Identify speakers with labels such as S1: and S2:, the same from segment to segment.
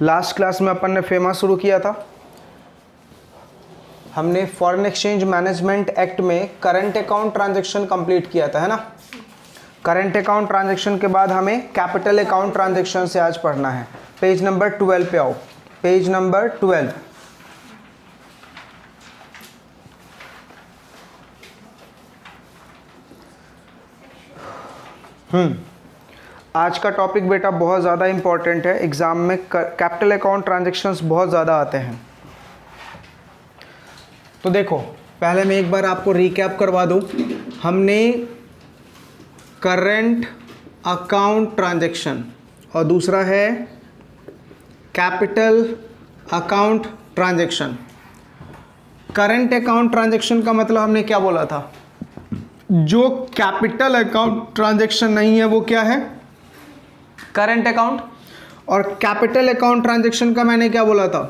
S1: Last class में अपन ने FEMA शुरू किया था। हमने फॉरेन एक्सचेंज मैनेजमेंट एक्ट में करंट अकाउंट ट्रांजैक्शन कंप्लीट किया था, है ना। करंट अकाउंट ट्रांजैक्शन के बाद हमें कैपिटल अकाउंट ट्रांजैक्शन से आज पढ़ना है। पेज नंबर 12 पे आओ, पेज नंबर 12। आज का टॉपिक बेटा बहुत ज़्यादा इंपॉर्टेंट है, एग्जाम में कैपिटल अकाउंट ट्रांजैक्शंस बहुत ज़्यादा आते हैं। तो देखो, पहले मैं एक बार आपको रिकैप करवा दूं। हमने करंट अकाउंट ट्रांजैक्शन और दूसरा है capital account transaction. Current account transaction का मतलब हमने क्या बोला था, जो कैपिटल अकाउंट ट्रांजैक्शन नहीं है वो क्या है, करंट अकाउंट। और कैपिटल अकाउंट ट्रांजैक्शन का मैंने क्या बोला था,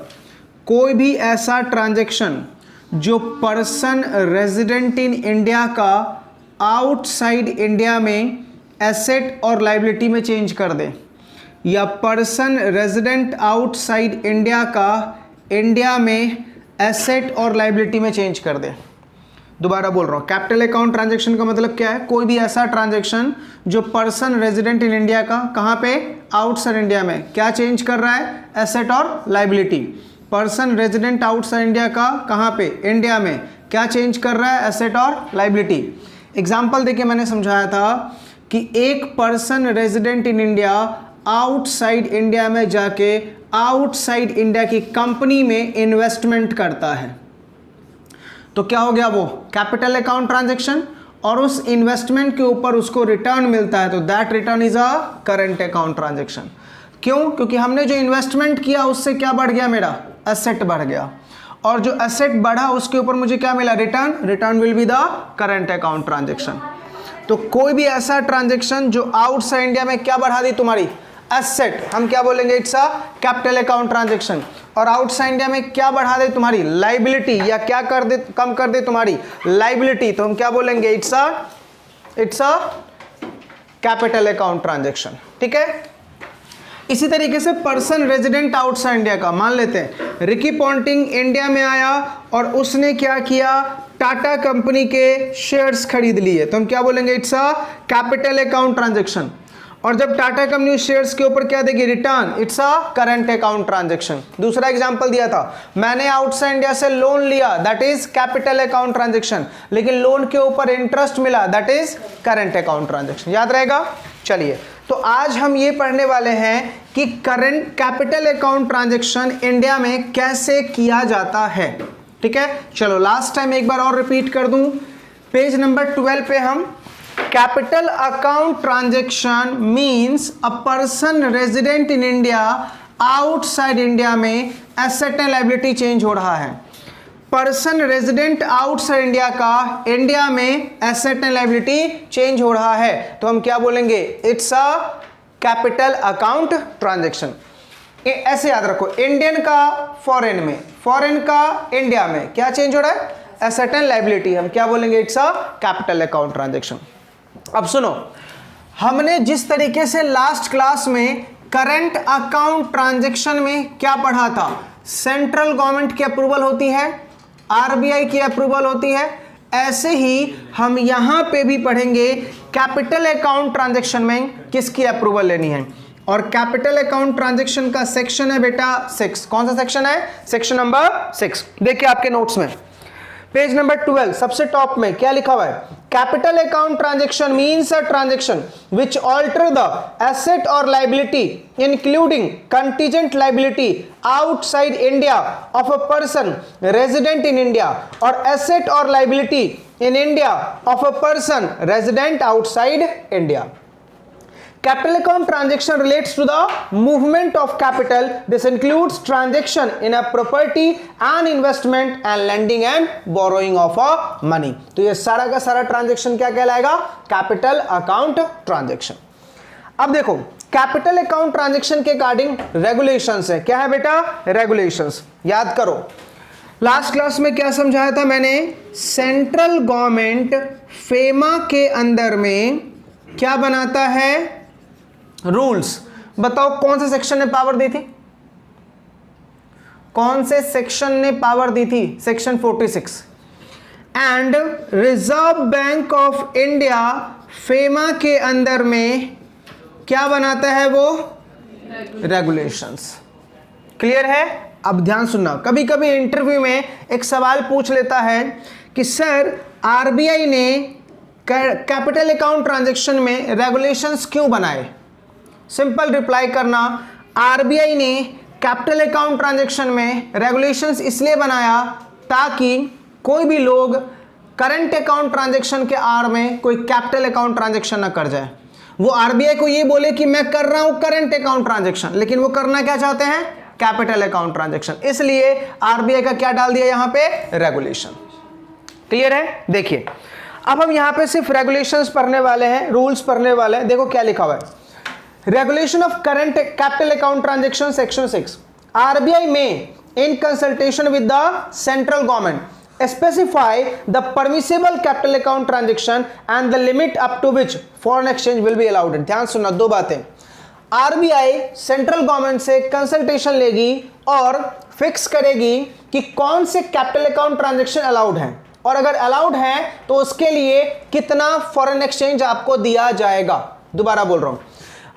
S1: कोई भी ऐसा ट्रांजैक्शन जो पर्सन रेजिडेंट इन इंडिया का आउटसाइड इंडिया में एसेट और लायबिलिटी में चेंज कर दे, या पर्सन रेजिडेंट आउटसाइड इंडिया का इंडिया में एसेट और लायबिलिटी में चेंज कर दे। दोबारा बोल रहा हूँ, कैपिटल अकाउंट ट्रांजैक्शन का मतलब क्या है, कोई भी ऐसा ट्रांजैक्शन जो पर्सन रेजिडेंट इन इंडिया का कहाँ पे, आउटसाइड इंडिया में क्या चेंज कर रहा है, एसेट और liability. Person resident outside India का कहाँ पे, इंडिया में क्या चेंज कर रहा है, एसेट और लायबिलिटी। एग्जाम्पल देके मैंने समझाया था कि एक person resident in India outside India में जाके आउटसाइड इंडिया की कंपनी में इन्वेस्टमेंट करता है, तो क्या हो गया, वो कैपिटल अकाउंट ट्रांजैक्शन, और उस इन्वेस्टमेंट के ऊपर उसको रिटर्न मिलता है, तो that return is a current account transaction. क्यों, क्योंकि हमने जो इन्वेस्टमेंट किया उससे क्या बढ़ गया, मेरा एसेट बढ़ गया, और जो एसेट बढ़ा उसके ऊपर मुझे क्या मिला, return. Return will be the current account transaction. तो कोई भी ऐसा ट्रांजैक्शन जो आउटसाइड इंडिया में क्या बढ़ा दी, तुम्हारी एसेट, हम क्या बोलेंगे, it's a capital account transaction. और आउटसाइड इंडिया में क्या बढ़ा दे, तुम्हारी लायबिलिटी, या क्या कर दे, कम कर दे तुम्हारी लायबिलिटी, तो हम क्या बोलेंगे, it's a capital account transaction. ठीक है। इसी तरीके से पर्सन रेजिडेंट आउटसाइड इंडिया का, मान लेते हैं रिकी पॉन्टिंग इंडिया में आया और उसने क्या किया, टाटा कंपनी के शेयर्स खरीद लिए, तो हम क्या बोलेंगे, it's a capital account transaction. और जब टाटा कंपनी शेयर्स के ऊपर क्या देगी, return, it's a current account transaction. दूसरा एग्जांपल दिया था, मैंने आउटसाइड इंडिया से लोन लिया, that is capital account transaction, लेकिन लोन के ऊपर इंटरेस्ट मिला, that is current account transaction. याद रहेगा। चलिए, तो आज हम ये पढ़ने वाले हैं कि current capital account transaction India में कैसे किया जाता है। ठीक है। चलो लास्ट टाइम एक बार और रिपीट कर दूं, पेज नंबर 12 पे हम, capital account transaction means a person resident in India outside India में एसेट एंड लायबिलिटी चेंज हो रहा है। पर्सन रेजिडेंट आउटसाइड इंडिया का इंडिया में एसेट एंड लायबिलिटी चेंज हो रहा है, तो हम क्या बोलेंगे, it's a capital account transaction. ऐसे याद रखो, इंडियन का फॉरेन में, फॉरेन का इंडिया में क्या चेंज हो रहा है, एसेट एंड लायबिलिटी, हम क्या बोलेंगे, it's a capital account transaction. अब सुनो, हमने जिस तरीके से लास्ट क्लास में करंट अकाउंट ट्रांजैक्शन में क्या पढ़ा था, सेंट्रल गवर्नमेंट की अप्रूवल होती है, आरबीआई की अप्रूवल होती है, ऐसे ही हम यहां पे भी पढ़ेंगे कैपिटल अकाउंट ट्रांजैक्शन में किसकी अप्रूवल लेनी है। और कैपिटल अकाउंट ट्रांजैक्शन का सेक्शन है बेटा 6। कौन सा सेक्शन है, सेक्शन नंबर 6। देखिए आपके नोट्स में पेज नंबर 12 सबसे टॉप में क्या लिखा हुआ है, capital account transaction means a transaction which alter the asset और liability including contingent liability outside India of a person resident in India, और एसेट और liability in India of a person resident outside India. Capital account transaction relates to the movement of capital. This includes transaction in a property and investment and lending and borrowing of a money. तो ये सारा का सारा transaction क्या कहलाएगा, capital account transaction. अब देखो, capital account transaction के अकॉर्डिंग रेगुलेशंस है, क्या है बेटा, रेगुलेशंस। याद करो, लास्ट क्लास में क्या समझाया था मैंने, सेंट्रल गवर्नमेंट फेमा के अंदर में क्या बनाता है, रूल्स। बताओ कौन से सेक्शन ने पावर दी थी, कौन से सेक्शन ने पावर दी थी? Section 46। And reserve Bank of India FEMA के अंदर में क्या बनाता है? वो रेगुलेशंस। क्लियर है? अब ध्यान सुनना, कभी कभी इंटरव्यू में एक सवाल पूछ लेता है कि सर आरबीआई ने कैपिटल अकाउंट ट्रांजैक्शन में रेगुलेशंस क्यों बनाए? सिंपल रिप्लाई करना, आरबीआई ने कैपिटल अकाउंट ट्रांजैक्शन में रेगुलेशंस इसलिए बनाया ताकि कोई भी लोग करंट अकाउंट ट्रांजैक्शन के आड़ में कोई कैपिटल अकाउंट ट्रांजैक्शन ना कर जाए। वो आरबीआई को ये बोले कि मैं कर रहा हूं करंट अकाउंट ट्रांजैक्शन, लेकिन वो करना क्या चाहते हैं? Capital account transaction. इसलिए आरबीआई का क्या डाल दिया यहां पे? रेगुलेशन। क्लियर है? देखिए अब हम यहां पे सिर्फ रेगुलेशंस पढ़ने वाले हैं, रूल्स पढ़ने वाले हैं। देखो क्या लिखा हुआ है, regulation of current capital account transaction section 6। RBI में in consultation with the central government specify the permissible capital account transaction and the limit up to which foreign exchange will be allowed। ध्यान सुनना, दो बातें। RBI central government से consultation लेगी और fix करेगी कि कौन से कैपिटल अकाउंट ट्रांजैक्शन अलाउड हैं, और अगर अलाउड है तो उसके लिए कितना फॉरेन एक्सचेंज आपको दिया जाएगा। दोबारा बोल रहा हूं,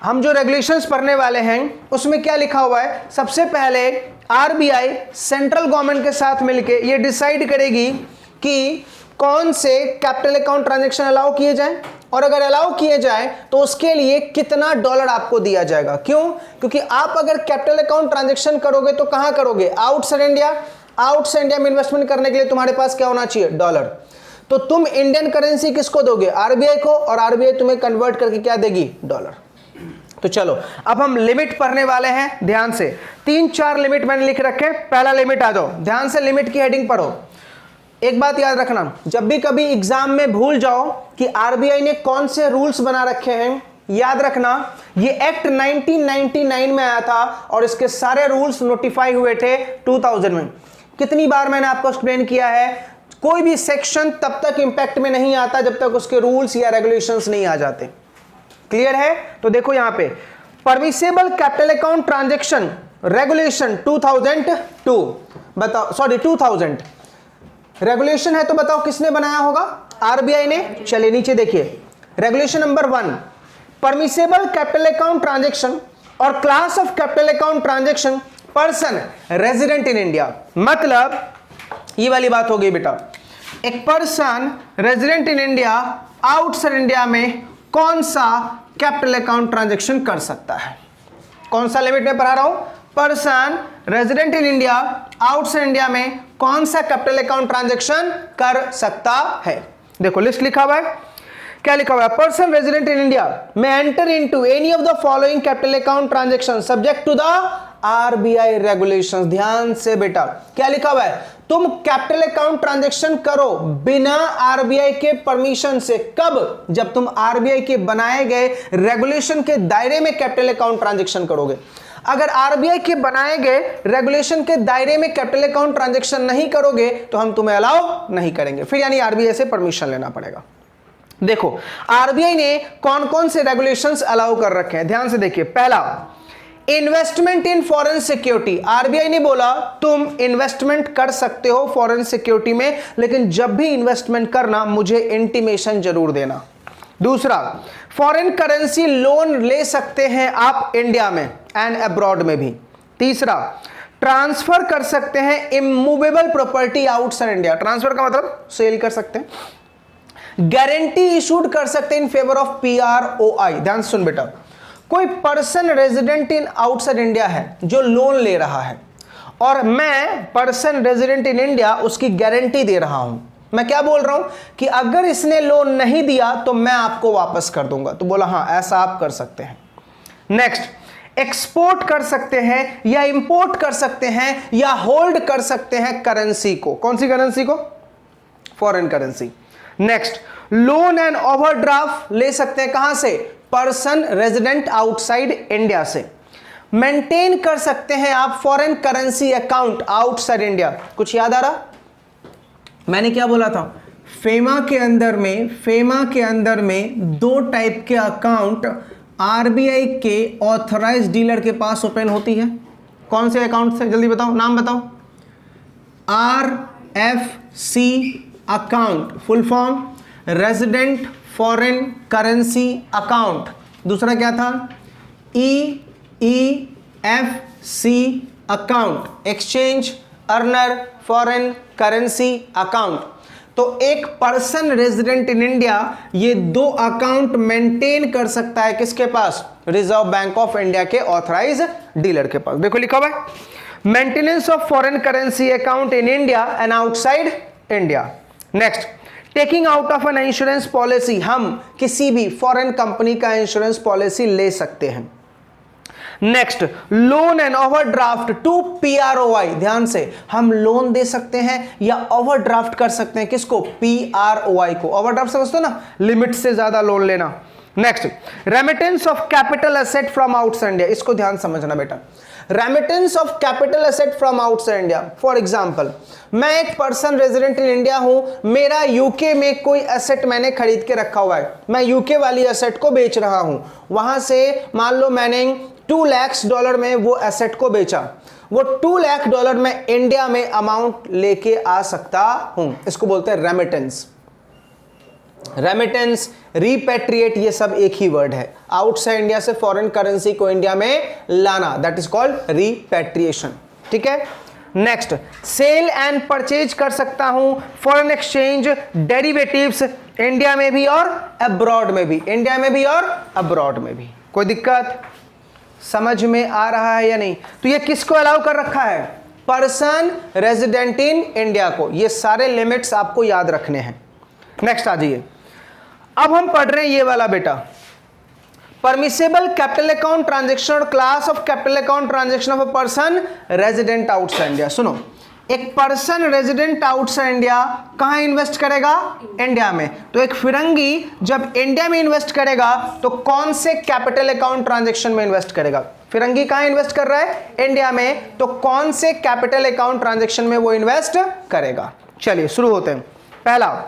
S1: हम जो रेगुलेशंस पढ़ने वाले हैं उसमें क्या लिखा हुआ है? सबसे पहले आरबीआई सेंट्रल गवर्नमेंट के साथ मिलके ये डिसाइड करेगी कि कौन से कैपिटल अकाउंट ट्रांजैक्शन अलाउ किए जाएं, और अगर अलाउ किए जाएं तो उसके लिए कितना डॉलर आपको दिया जाएगा। क्यों? क्योंकि आप अगर कैपिटल अकाउंट ट्रांजैक्शन करोगे तो कहां करोगे? Outside India. आउटसाइड इंडिया में इन्वेस्टमेंट करने के लिए तुम्हारे पास क्या होना चाहिए? डॉलर। तो तुम इंडियन करेंसी किसको दोगे? आरबीआई को, और आरबीआई तुम्हें कन्वर्ट करके क्या देगी? डॉलर। तो चलो अब हम लिमिट पढ़ने वाले हैं, ध्यान से। 3-4 लिमिट मैंने लिख रखे। पहला लिमिट आ जाओ, ध्यान से लिमिट की हेडिंग पढ़ो। एक बात याद रखना, जब भी कभी एग्जाम में भूल जाओ कि आरबीआई ने कौन से रूल्स बना रखे हैं, याद रखना ये एक्ट 1999 में आया था और इसके सारे रूल्स नोटिफाई हुए थे 2000 में। कितनी बार मैंने आपको एक्सप्लेन किया है, कोई भी सेक्शन तब तक इंपैक्ट में नहीं आता जब तक उसके रूल्स या रेगुलेशंस नहीं आ जाते। क्लियर है? तो देखो यहां पे permissible capital account transaction regulation 2002, बताओ, सॉरी 2000 रेगुलेशन है, तो बताओ किसने बनाया होगा? आरबीआई ने। चलिए नीचे देखिए, regulation number 1, permissible capital account transaction और class of capital account transaction person resident in India. मतलब ये वाली बात हो गई बेटा, एक person resident in India outside India में कौन सा कैपिटल अकाउंट ट्रांजैक्शन कर सकता है? कौन सा लिमिट में पढ़ा रहा हूं? Person resident in India outside India में कौन सा कैपिटल अकाउंट ट्रांजैक्शन कर सकता है? देखो लिस्ट लिखा हुआ है, क्या लिखा हुआ है? पर्सन रेजिडेंट इन इंडिया में enter into any of the following capital account transaction subject to the RBI regulations. ध्यान से बेटा, क्या लिखा हुआ है? तुम कैपिटल अकाउंट ट्रांजैक्शन करो बिना आरबीआई के परमिशन से। कब? जब तुम आरबीआई के बनाए गए रेगुलेशन के दायरे में कैपिटल अकाउंट ट्रांजैक्शन करोगे। अगर आरबीआई के बनाए गए रेगुलेशन के दायरे में कैपिटल अकाउंट ट्रांजैक्शन नहीं करोगे तो हम तुम्हें अलाउ नहीं करेंगे, फिर यानी आरबीआई से परमिशन लेना पड़ेगा। देखो आरबीआई ने कौन कौन से रेगुलेशंस अलाउ कर रखे हैं, ध्यान से देखिए। पहला, investment in foreign security. RBI ने बोला तुम इन्वेस्टमेंट कर सकते हो फॉरेन सिक्योरिटी में, लेकिन जब भी इन्वेस्टमेंट करना मुझे इंटीमेशन जरूर देना। दूसरा, फॉरेन करेंसी लोन ले सकते हैं आप इंडिया में एंड अब्रॉड में भी। तीसरा, ट्रांसफर कर सकते हैं immovable property outside India. Transfer का मतलब सेल कर सकते हैं। गारंटी इशूड कर सकते हैं इन फेवर ऑफ पीआरओआई। ध्यान सुन बेटा, कोई person resident in outside India है जो लोन ले रहा है और मैं पर्सन रेजिडेंट इन इंडिया उसकी गारंटी दे रहा हूं। मैं क्या बोल रहा हूं कि अगर इसने लोन नहीं दिया तो मैं आपको वापस कर दूंगा। तो बोला हां ऐसा आप कर सकते हैं। नेक्स्ट, एक्सपोर्ट कर सकते हैं या इंपोर्ट कर सकते हैं या होल्ड कर सकते हैं करेंसी को। कौन सी करेंसी को? Foreign currency. Next, loan and overdraft ले सकते हैं कहां से? पर्सन रेजिडेंट आउटसाइड इंडिया से। मेंटेन कर सकते हैं आप foreign currency account outside India. कुछ याद आ रहा? मैंने क्या बोला था? फेमा के अंदर में दो टाइप के अकाउंट आरबीआई के ऑथराइज्ड डीलर के पास ओपन होती है। कौन से अकाउंट से, जल्दी बताओ, नाम बताओ। RFC account, full form resident foreign currency account. दूसरा क्या था? EEFC account, exchange earner foreign currency account. तो एक पर्सन रेजिडेंट इन इंडिया ये दो अकाउंट मेंटेन कर सकता है, किसके पास? रिजर्व बैंक ऑफ इंडिया के ऑथराइज डीलर के पास। देखो लिखा हुआ है maintenance of foreign currency account in India and outside India. Next, taking out of an insurance policy, हम किसी भी फॉरेन कंपनी का इंश्योरेंस पॉलिसी ले सकते हैं। Next, loan and overdraft to PROI, ध्यान से, हम लोन दे सकते हैं या ओवरड्राफ्ट कर सकते हैं, किसको? PROI को। ओवरड्राफ्ट समझते हो ना, लिमिट से ज्यादा लोन लेना। Next, remittance of capital asset from outside India, इसको ध्यान समझना बेटा। Remittance of capital asset from outside India, for example मैं एक पर्सन रेजिडेंट इन इंडिया हूं, मेरा यूके में कोई एसेट मैंने खरीद के रखा हुआ है, मैं यूके वाली एसेट को बेच रहा हूं, वहां से मान लो मैंने $2 लाख में वो एसेट को बेचा, वो $2 लाख में इंडिया में अमाउंट लेके आ सकता हूं, इसको बोलते हैं रेमिटेंस। रेमिटेंस, रिपेट्रिएट, ये सब एक ही वर्ड है। आउटसाइड इंडिया से फॉरेन करेंसी को इंडिया में लाना, दैट इज कॉल्ड रिपेट्रिएशन। ठीक है। नेक्स्ट, सेल एंड परचेज कर सकता हूं फॉरेन एक्सचेंज डेरिवेटिव्स इंडिया में भी और अब्रॉड में भी, इंडिया में भी और अब्रॉड में भी। कोई दिक्कत समझ में आ रहा है या नहीं? तो ये किसको अलाउ कर रखा है? पर्सन रेजिडेंट इन इंडिया को। ये सारे लिमिट्स आपको याद रखने हैं। नेक्स्ट आ जाइए, अब हम पढ़ रहे हैं ये वाला बेटा, परमिसेबल कैपिटल अकाउंट ट्रांजैक्शन और class of capital account transaction of a person resident outside India. सुनो, एक पर्सन रेजिडेंट आउटसाइड इंडिया कहां इन्वेस्ट करेगा? इंडिया में। तो एक फिरंगी जब इंडिया में इन्वेस्ट करेगा तो कौन से कैपिटल अकाउंट ट्रांजैक्शन में इन्वेस्ट करेगा? फिरंगी कहां इन्वेस्ट कर रहा है? इंडिया में। तो कौन से कैपिटल अकाउंट ट्रांजैक्शन में वो इन्वेस्ट करेगा? चलिए शुरू होते हैं। पहला,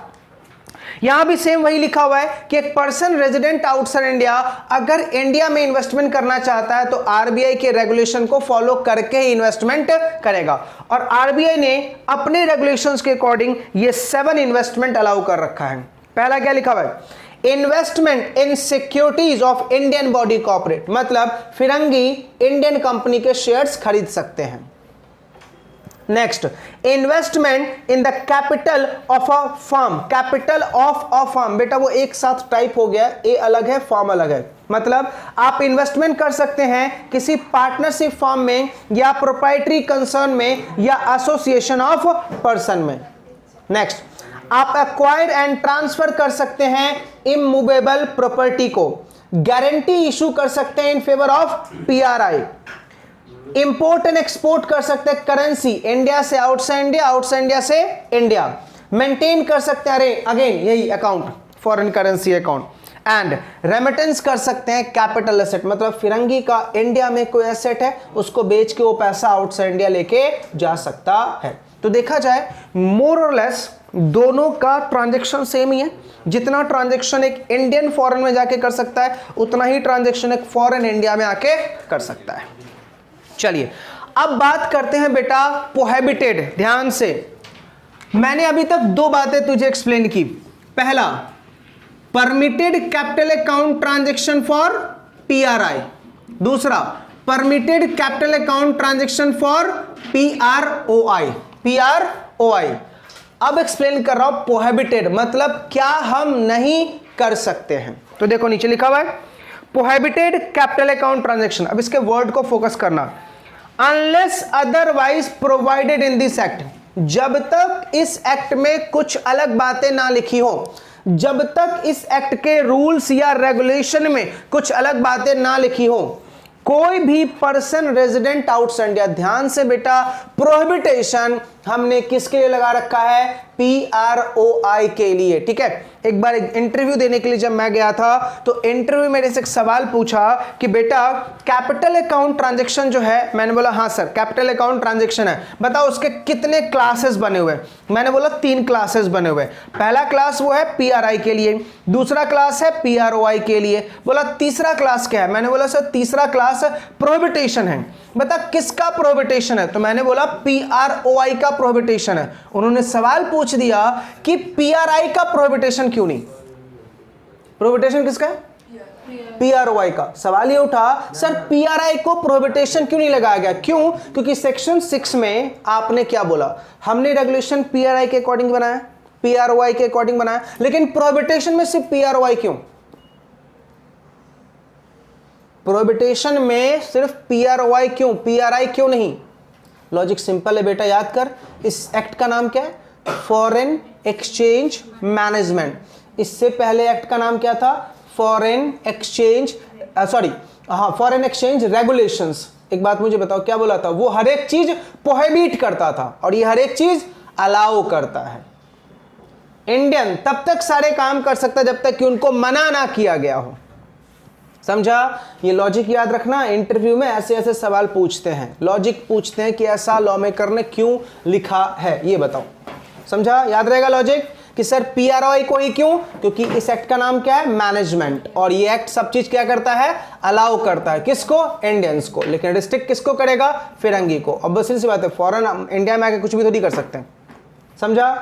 S1: यहां भी सेम वही लिखा हुआ है कि एक पर्सन रेजिडेंट आउटसाइड इंडिया अगर इंडिया में इन्वेस्टमेंट करना चाहता है तो आरबीआई के रेगुलेशन को फॉलो करके ही इन्वेस्टमेंट करेगा। और आरबीआई ने अपने रेगुलेशंस के अकॉर्डिंग ये 7 इन्वेस्टमेंट अलाउ कर रखा है। पहला क्या लिखा हुआ है? Investment in securities of Indian body corporate, मतलब फिरंगी इंडियन कंपनी के शेयर्स खरीद सकते हैं। Next, investment in the capital of a firm, capital of a firm, बेटा वो एक साथ टाइप हो गया, ए अलग है फर्म अलग है। मतलब आप इन्वेस्टमेंट कर सकते हैं किसी पार्टनरशिप फर्म में या प्रोप्राइटरी कंसर्न में या एसोसिएशन ऑफ पर्सन में। नेक्स्ट, आप एक्वायर एंड ट्रांसफर कर सकते हैं इमूवेबल प्रॉपर्टी को, गारंटी इशू कर सकते हैं in favour of PRI, import and export कर सकते हैं करेंसी इंडिया से आउटसाइड इंडिया, आउटसाइड इंडिया से इंडिया, मेंटेन कर सकते हैं, अरे अगेन यही account foreign currency account, and remittance कर सकते हैं कैपिटल एसेट, मतलब फिरंगी का इंडिया में कोई एसेट है उसको बेच के वो पैसा आउटसाइड इंडिया लेके जा सकता है। तो देखा जाए मोर और लेस दोनों का ट्रांजैक्शन सेम ही है। जितना ट्रांजैक्शन एक इंडियन फॉरेन में जाके कर सकता है उतना ही ट्रांजैक्शन एक फॉरेन इंडिया में आके कर सकता है। चलिए अब बात करते हैं बेटा प्रोहिबिटेड। ध्यान से, मैंने अभी तक 2 बातें तुझे एक्सप्लेन की। पहला, permitted capital account transaction for PRI, दूसरा permitted capital account transaction for PROI। अब एक्सप्लेन कर रहा हूं प्रोहिबिटेड मतलब क्या हम नहीं कर सकते हैं। तो देखो नीचे लिखा हुआ है प्रोहिबिटेड कैपिटल अकाउंट ट्रांजैक्शन। अब इसके वर्ड को फोकस करना, unless otherwise provided in this act, जब तक इस एक्ट में कुछ अलग बातें ना लिखी हो, जब तक इस एक्ट के रूल्स या रेगुलेशन में कुछ अलग बातें ना लिखी हो, कोई भी पर्सन रेजिडेंट आउटसाइड इंडिया, ध्यान से बेटा, प्रोहिबिटेशन हमने किसके लिए लगा रखा है, PROI के लिए। ठीक है, एक बार इंटरव्यू देने के लिए जब मैं गया था तो इंटरव्यू मेरे से एक सवाल पूछा कि बेटा कैपिटल अकाउंट ट्रांजैक्शन जो है, मैंने बोला हाँ सर कैपिटल अकाउंट ट्रांजैक्शन है, बताओ उसके कितने क्लासेस बने हुए। मैंने बोला 3 क्लासेस बने हुए। पहला क्लास वो है PRI के लिए, दूसरा क्लास है PROI के लिए। बोला तीसरा क्लास क्या है, मैंने बोला सर तीसरा क्लास प्रोहिबिटेशन है। बता किसका प्रोहिबिटेशन है, तो मैंने बोला PROI का प्रोहिबिटेशन है। उन्होंने सवाल पूछ दिया कि PRI का प्रोहिबिटेशन क्यों नहीं, प्रोहिबिटेशन किसका है, PROI का। सवाल ये उठा सर PRI को प्रोहिबिटेशन क्यों नहीं लगाया गया, क्यों, क्योंकि सेक्शन 6 में आपने क्या बोला, हमने रेगुलेशन PRI के अकॉर्डिंग बनाया, PROI के अकॉर्डिंग बनाया, लेकिन प्रोहिबिटेशन में सिर्फ PROI क्यों, प्रोहिबिटेशन में सिर्फ PROI क्यों, PRI क्यों नहीं। लॉजिक सिंपल है बेटा, याद कर, इस एक्ट का नाम क्या है, फॉरेन एक्सचेंज मैनेजमेंट। इससे पहले एक्ट का नाम क्या था, foreign exchange foreign exchange regulations. एक बात मुझे बताओ क्या बोला था, वो हर एक चीज प्रोहिबिट करता था और ये हर एक चीज अलाउ करता है। इंडियन तब तक सारे काम कर सकता जब तक कि उनको मना ना किया गया हो। समझा, ये लॉजिक याद रखना। इंटरव्यू में ऐसे ऐसे सवाल पूछते हैं, लॉजिक पूछते हैं कि ऐसा लॉ मेकर ने क्यों लिखा है, ये बताओ। समझा, याद रहेगा लॉजिक कि सर PROI को ही क्यों, क्योंकि इस एक्ट का नाम क्या है, मैनेजमेंट, और ये एक्ट सब चीज क्या करता है, अलाउ करता है, किसको, इंडियंस को, लेकिन रिस्ट्रिक्ट किसको करेगा, फिरंगी को। अब बस सी बात है, फॉरेन इंडिया में आके कुछ भी थोड़ी कर सकते हैं। समझा,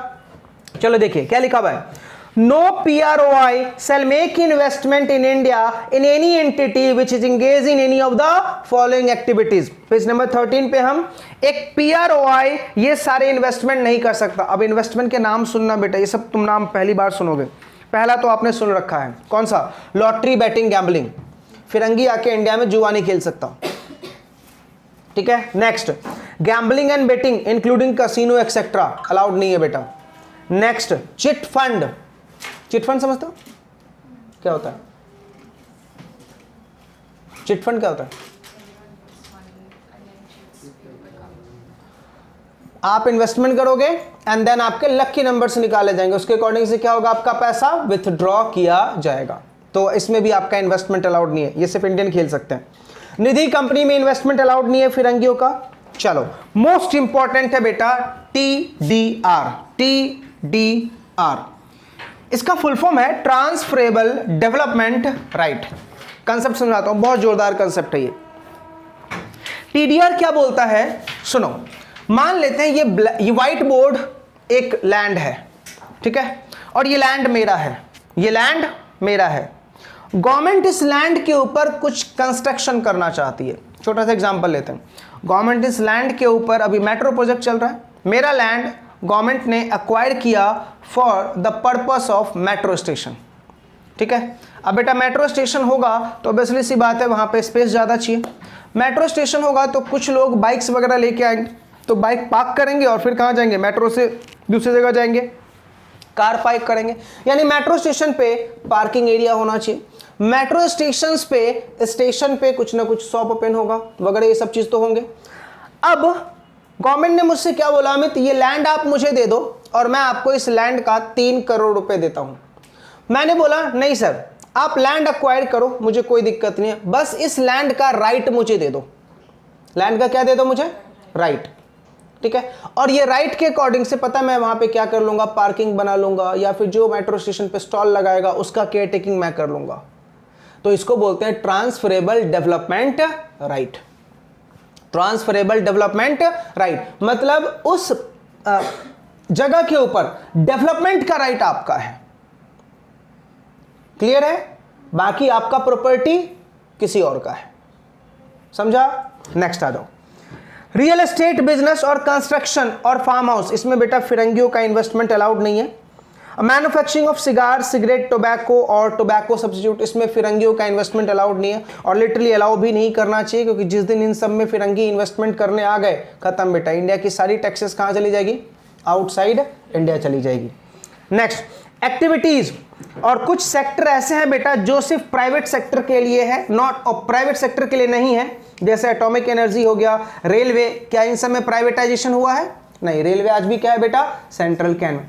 S1: चलो देखिए क्या लिखा हुआ है, No PROI shall make investment in India in any entity which is engaged in any of the following activities। Page number 13 पे हम एक PROI ये सारे इन्वेस्टमेंट नहीं कर सकता। अब इन्वेस्टमेंट के नाम सुनना बेटा, ये सब तुम नाम पहली बार सुनोगे। पहला तो आपने सुन रखा है, कौन सा, लॉटरी, बैटिंग, गैम्बलिंग। फिरंगी आके इंडिया में जुआ नहीं खेल सकता। ठीक है, next gambling and betting including casino etcetera allowed नहीं है बेटा। Next chit fund, chit fund समझते हो क्या होता है, चिट फंड क्या होता है, आप इन्वेस्टमेंट करोगे एंड देन आपके लकी नंबर से निकाले जाएंगे, उसके अकॉर्डिंग से क्या होगा, आपका पैसा विथड्रॉ किया जाएगा। तो इसमें भी आपका इन्वेस्टमेंट अलाउड नहीं है, ये सिर्फ इंडियन खेल सकते हैं। निधि कंपनी में इन्वेस्टमेंट अलाउड नहीं है फिरंगियों का। चलो मोस्ट इंपॉर्टेंट है बेटा TDR। TDR इसका फुल फॉर्म है ट्रांसफरेबल डेवलपमेंट राइट। कंसेप्ट समझाता हूं, बहुत जोरदार कंसेप्ट है ये। TDR क्या बोलता है, सुनो, मान लेते हैं ये व्हाइट बोर्ड एक लैंड है, ठीक है, और ये लैंड मेरा है, ये लैंड मेरा है। गवर्नमेंट इस लैंड के ऊपर कुछ कंस्ट्रक्शन करना चाहती है। छोटा सा एग्जांपल लेते हैं, गवर्नमेंट इस लैंड के ऊपर अभी मेट्रो प्रोजेक्ट चल रहा है, मेरा लैंड गवर्नमेंट ने एक्वायर किया for the purpose of metro station. ठीक है, अब बेटा मेट्रो स्टेशन होगा तो ऑब्वियसली सी बात है वहाँ पे स्पेस ज़्यादा चाहिए। मेट्रो स्टेशन होगा तो कुछ लोग बाइक्स वगैरह लेके आएंगे, तो बाइक पार्क करेंगे और फिर कहाँ जाएंगे, मेट्रो से दूसरी जगह जाएंगे, कार पार्क करेंगे। यानी मेट्रो स्टेशन पे पार्किंग एरिया होना चाहिए। मेट्रो स्टेशन पे कुछ ना कुछ शॉप ओपन होगा वगैरह, ये सब चीज़ तो होंगे। अब गवर्नमेंट ने मुझसे क्या बोला, अमित ये लैंड आप मुझे दे दो और मैं आपको इस लैंड का 3 करोड़ रुपए देता हूं। मैंने बोला नहीं सर, आप लैंड अक्वायर करो, मुझे कोई दिक्कत नहीं है, बस इस लैंड का राइट मुझे दे दो। लैंड का क्या दे दो मुझे, राइट। ठीक है, और ये राइट के अकॉर्डिंग से पता मैं वहां पे क्या कर लूंगा, पार्किंग बना लूंगा, या फिर जो मेट्रो स्टेशन पे स्टॉल लगाएगा उसका केयर टेकिंग मैं कर लूंगा। तो इसको बोलते हैं transferable development right. Transferable development right मतलब उस जगह के ऊपर डेवलपमेंट का राइट आपका है। क्लियर है, बाकी आपका प्रॉपर्टी किसी और का है। समझा, नेक्स्ट आ जाओ। रियल एस्टेट बिजनेस और कंस्ट्रक्शन और फार्म हाउस, इसमें बेटा फिरंगियों का इन्वेस्टमेंट अलाउड नहीं है। Manufacturing of cigar, cigarette, tobacco और टोबैको सब्स्टिट्यूट, इसमें फिरंगियों का इन्वेस्टमेंट अलाउड नहीं है और लिटरली अलाउ भी नहीं करना चाहिए, क्योंकि जिस दिन इन सब में फिरंगी इन्वेस्टमेंट करने आ गए खत्म बेटा, इंडिया की सारी टैक्सेस कहाँ चली जाएगी, आउटसाइड इंडिया चली जाएगी। नेक्स्ट एक्टिविटीज, और कुछ सेक्टर ऐसे हैं बेटा जो सिर्फ प्राइवेट सेक्टर के लिए है, नॉट और प्राइवेट सेक्टर के लिए नहीं है, जैसे एटॉमिक एनर्जी हो गया, रेलवे, क्या इन सब में प्राइवेटाइजेशन हुआ है, नहीं, रेलवे आज भी क्या है बेटा, सेंट्रल कैन।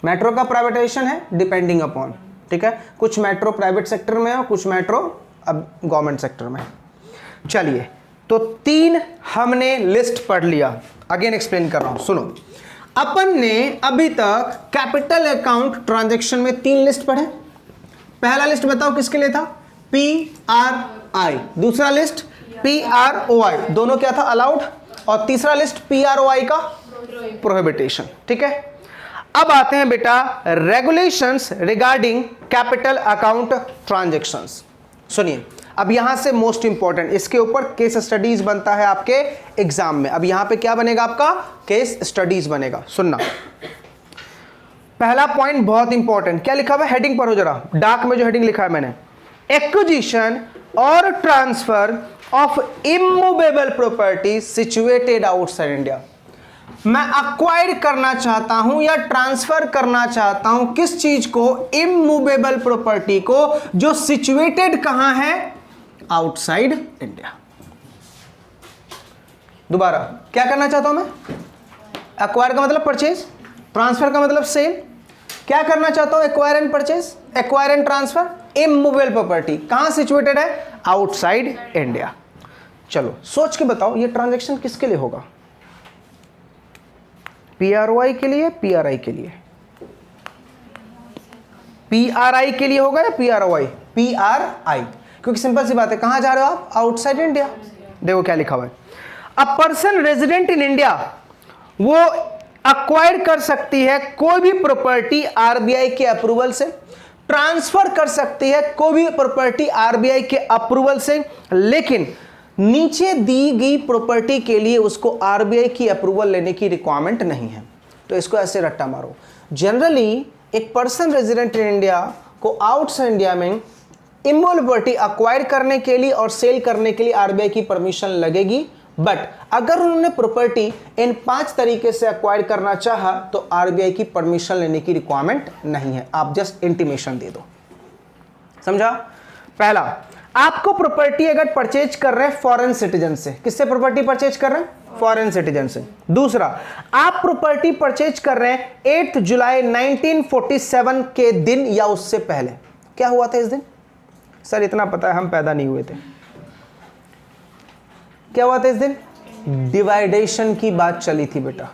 S1: मेट्रो का प्राइवेटाइजेशन है डिपेंडिंग अपॉन, ठीक है, कुछ मेट्रो प्राइवेट सेक्टर में है और कुछ मेट्रो अब गवर्नमेंट सेक्टर में। चलिए, तो 3 हमने लिस्ट पढ़ लिया, अगेन एक्सप्लेन कर रहा हूं, सुनो। अपन ने अभी तक कैपिटल अकाउंट ट्रांजैक्शन में 3 लिस्ट पढ़े। पहला लिस्ट बताओ किसके लिए था, PRI, दूसरा लिस्ट PROI, दोनों क्या था, अलाउड, और तीसरा लिस्ट PROI का प्रोहिबिटेशन, ठीक है। अब आते हैं बेटा regulations regarding capital account transactions. सुनिए, अब यहां से मोस्ट इंपॉर्टेंट, इसके ऊपर केस स्टडीज बनता है आपके एग्जाम में। अब यहां पे क्या बनेगा आपका, केस स्टडीज बनेगा, सुनना। पहला पॉइंट बहुत इंपॉर्टेंट, क्या लिखा हुआ है, हेडिंग पर हो जरा, डार्क में जो हेडिंग लिखा है मैंने, एक्विजिशन और transfer of immovable property situated outside India. मैं अक्वायर करना चाहता हूं या ट्रांसफर करना चाहता हूं किस चीज को, इमूवेबल प्रॉपर्टी को, जो सिचुएटेड कहां है, आउटसाइड इंडिया। दोबारा, क्या करना चाहता हूं मैं, अक्वायर का मतलब परचेज, ट्रांसफर का मतलब सेल। क्या करना चाहता हूं, acquire and purchase, acquire and transfer, immovable property कहां सिचुएटेड है, आउटसाइड इंडिया। चलो सोच के बताओ ये ट्रांजैक्शन किसके लिए होगा, PROI के लिए, PRI के लिए, PRI के लिए होगा या PROI, PRI, क्योंकि सिंपल सी बात है, कहां जा रहे हो आप, आउटसाइड इंडिया। देखो क्या लिखा हुआ है, अ पर्सन रेजिडेंट इन इंडिया, वो अक्वायर कर सकती है कोई भी प्रॉपर्टी RBI के अप्रूवल से, ट्रांसफर कर सकती है कोई भी प्रॉपर्टी RBI के अप्रूवल से, लेकिन नीचे दी गई प्रॉपर्टी के लिए उसको RBI की अप्रूवल लेने की रिक्वायरमेंट नहीं है। तो इसको ऐसे रट्टा मारो, जनरली एक पर्सन रेजिडेंट इन इंडिया को आउटसाइड इंडिया में इमूवेबल प्रॉपर्टी अक्वायर करने के लिए और सेल करने के लिए RBI की परमिशन लगेगी, बट अगर उन्होंने प्रॉपर्टी इन 5 तरीके से अक्वायर करना चाहा तो RBI की परमिशन लेने की रिक्वायरमेंट नहीं है, आप जस्ट इंटीमेशन दे दो, समझा। पहला, आपको प्रॉपर्टी अगर परचेज कर रहे हैं फॉरेन सिटीजन से, किससे प्रॉपर्टी परचेज कर रहे हैं, फॉरेन सिटीजन से। दूसरा, आप प्रॉपर्टी परचेज कर रहे हैं 8 जुलाई 1947 के दिन या उससे पहले। क्या हुआ था इस दिन, सर इतना पता है, हम पैदा नहीं हुए थे। क्या हुआ था इस दिन, डिवाइडेशन की बात चली थी बेटा,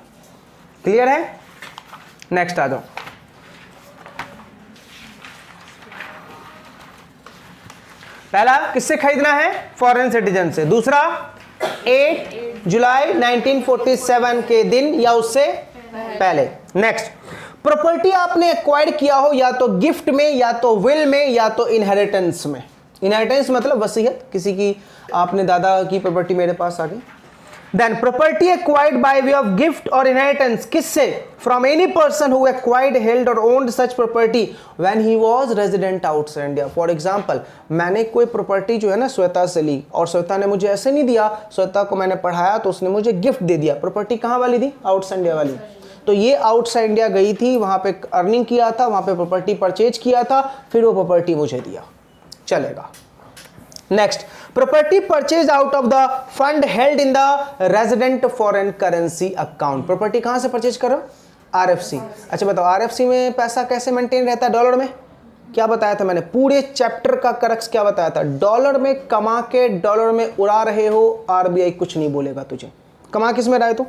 S1: क्लियर है। नेक्स्ट आ जाओ, पहला किससे खरीदना है, फॉरेन सिटीजन से। दूसरा, 8 जुलाई 1947 के दिन या उससे पहले। नेक्स्ट, प्रॉपर्टी आपने एक्वायर्ड किया हो या तो गिफ्ट में, या तो विल में, या तो इनहेरिटेंस में। इनहेरिटेंस मतलब वसीयत, किसी की आपने दादा की प्रॉपर्टी मेरे पास आ गई। Then property acquired by way of gift और इनहेरिटेंस, किससे, from any person who acquired, held और owned such property when he was resident outside India. For example, मैंने कोई प्रॉपर्टी जो है ना श्वेता से ली, और श्वेता ने मुझे ऐसे नहीं दिया, श्वेता को मैंने पढ़ाया तो उसने मुझे गिफ्ट दे दिया। प्रॉपर्टी कहाँ वाली थी, आउटसाइड इंडिया वाली। तो ये आउटसाइड इंडिया गई थी, वहां पे अर्निंग किया था, वहां पे प्रॉपर्टी परचेज किया था, फिर वो प्रॉपर्टी मुझे दिया, चलेगा। Next, property purchase out of the fund held in the resident foreign currency account. Property कहां से परचेज करो, RFC। अच्छा बताओ, RFC में पैसा कैसे मेंटेन रहता है, डॉलर में। क्या बताया था मैंने, पूरे चैप्टर का करक्स क्या बताया था, डॉलर में कमा के डॉलर में उड़ा रहे हो, RBI कुछ नहीं बोलेगा तुझे। कमा किस में रहा है तू,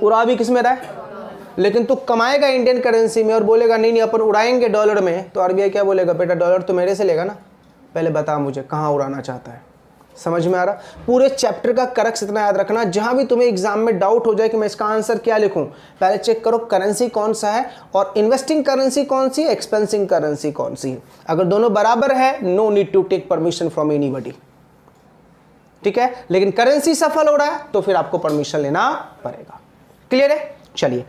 S1: उड़ा भी किस में रहा है, लेकिन तू कमाएगा इंडियन करेंसी में और बोलेगा नहीं नहीं अपन उड़ाएंगे डॉलर में, तो RBI क्या बोलेगा, बेटा डॉलर तो मेरे से लेगा ना, पहले बता मुझे कहाँ उड़ाना चाहता है। समझ में आ रहा। पूरे चैप्टर का करक्स इतना याद रखना, जहां भी तुम्हें एग्जाम में डाउट हो जाए कि मैं इसका आंसर क्या लिखूं, पहले चेक करो करेंसी कौन सा है और इन्वेस्टिंग करेंसी कौन सी है, एक्सपेंसिंग करेंसी कौन सी है। अगर दोनों बराबर है, no need to take permission from anybody, ठीक है। लेकिन करेंसी सफल हो रहा है तो फिर आपको परमिशन लेना पड़ेगा, क्लियर है। चलिए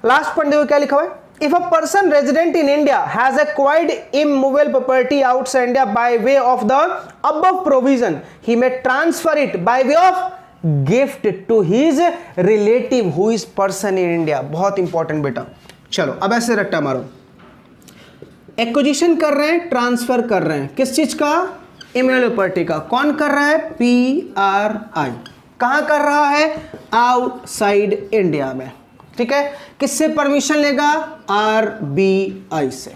S1: लास्ट पॉइंट देखो क्या लिखा हुआ है, if a person resident in India has acquired immovable property outside India by way of the above provision, he may transfer it by way of gift to his relative who is person in India। बहुत important बेटा। चलो अब ऐसे रट्टा मारो, acquisition कर रहे हैं, ट्रांसफर कर रहे हैं, किस चीज का, इमूवेबल प्रॉपर्टी का। कौन कर रहा है, PRI। कहाँ कर रहा है? आउटसाइड इंडिया में। ठीक है, किससे परमिशन लेगा? RBI से।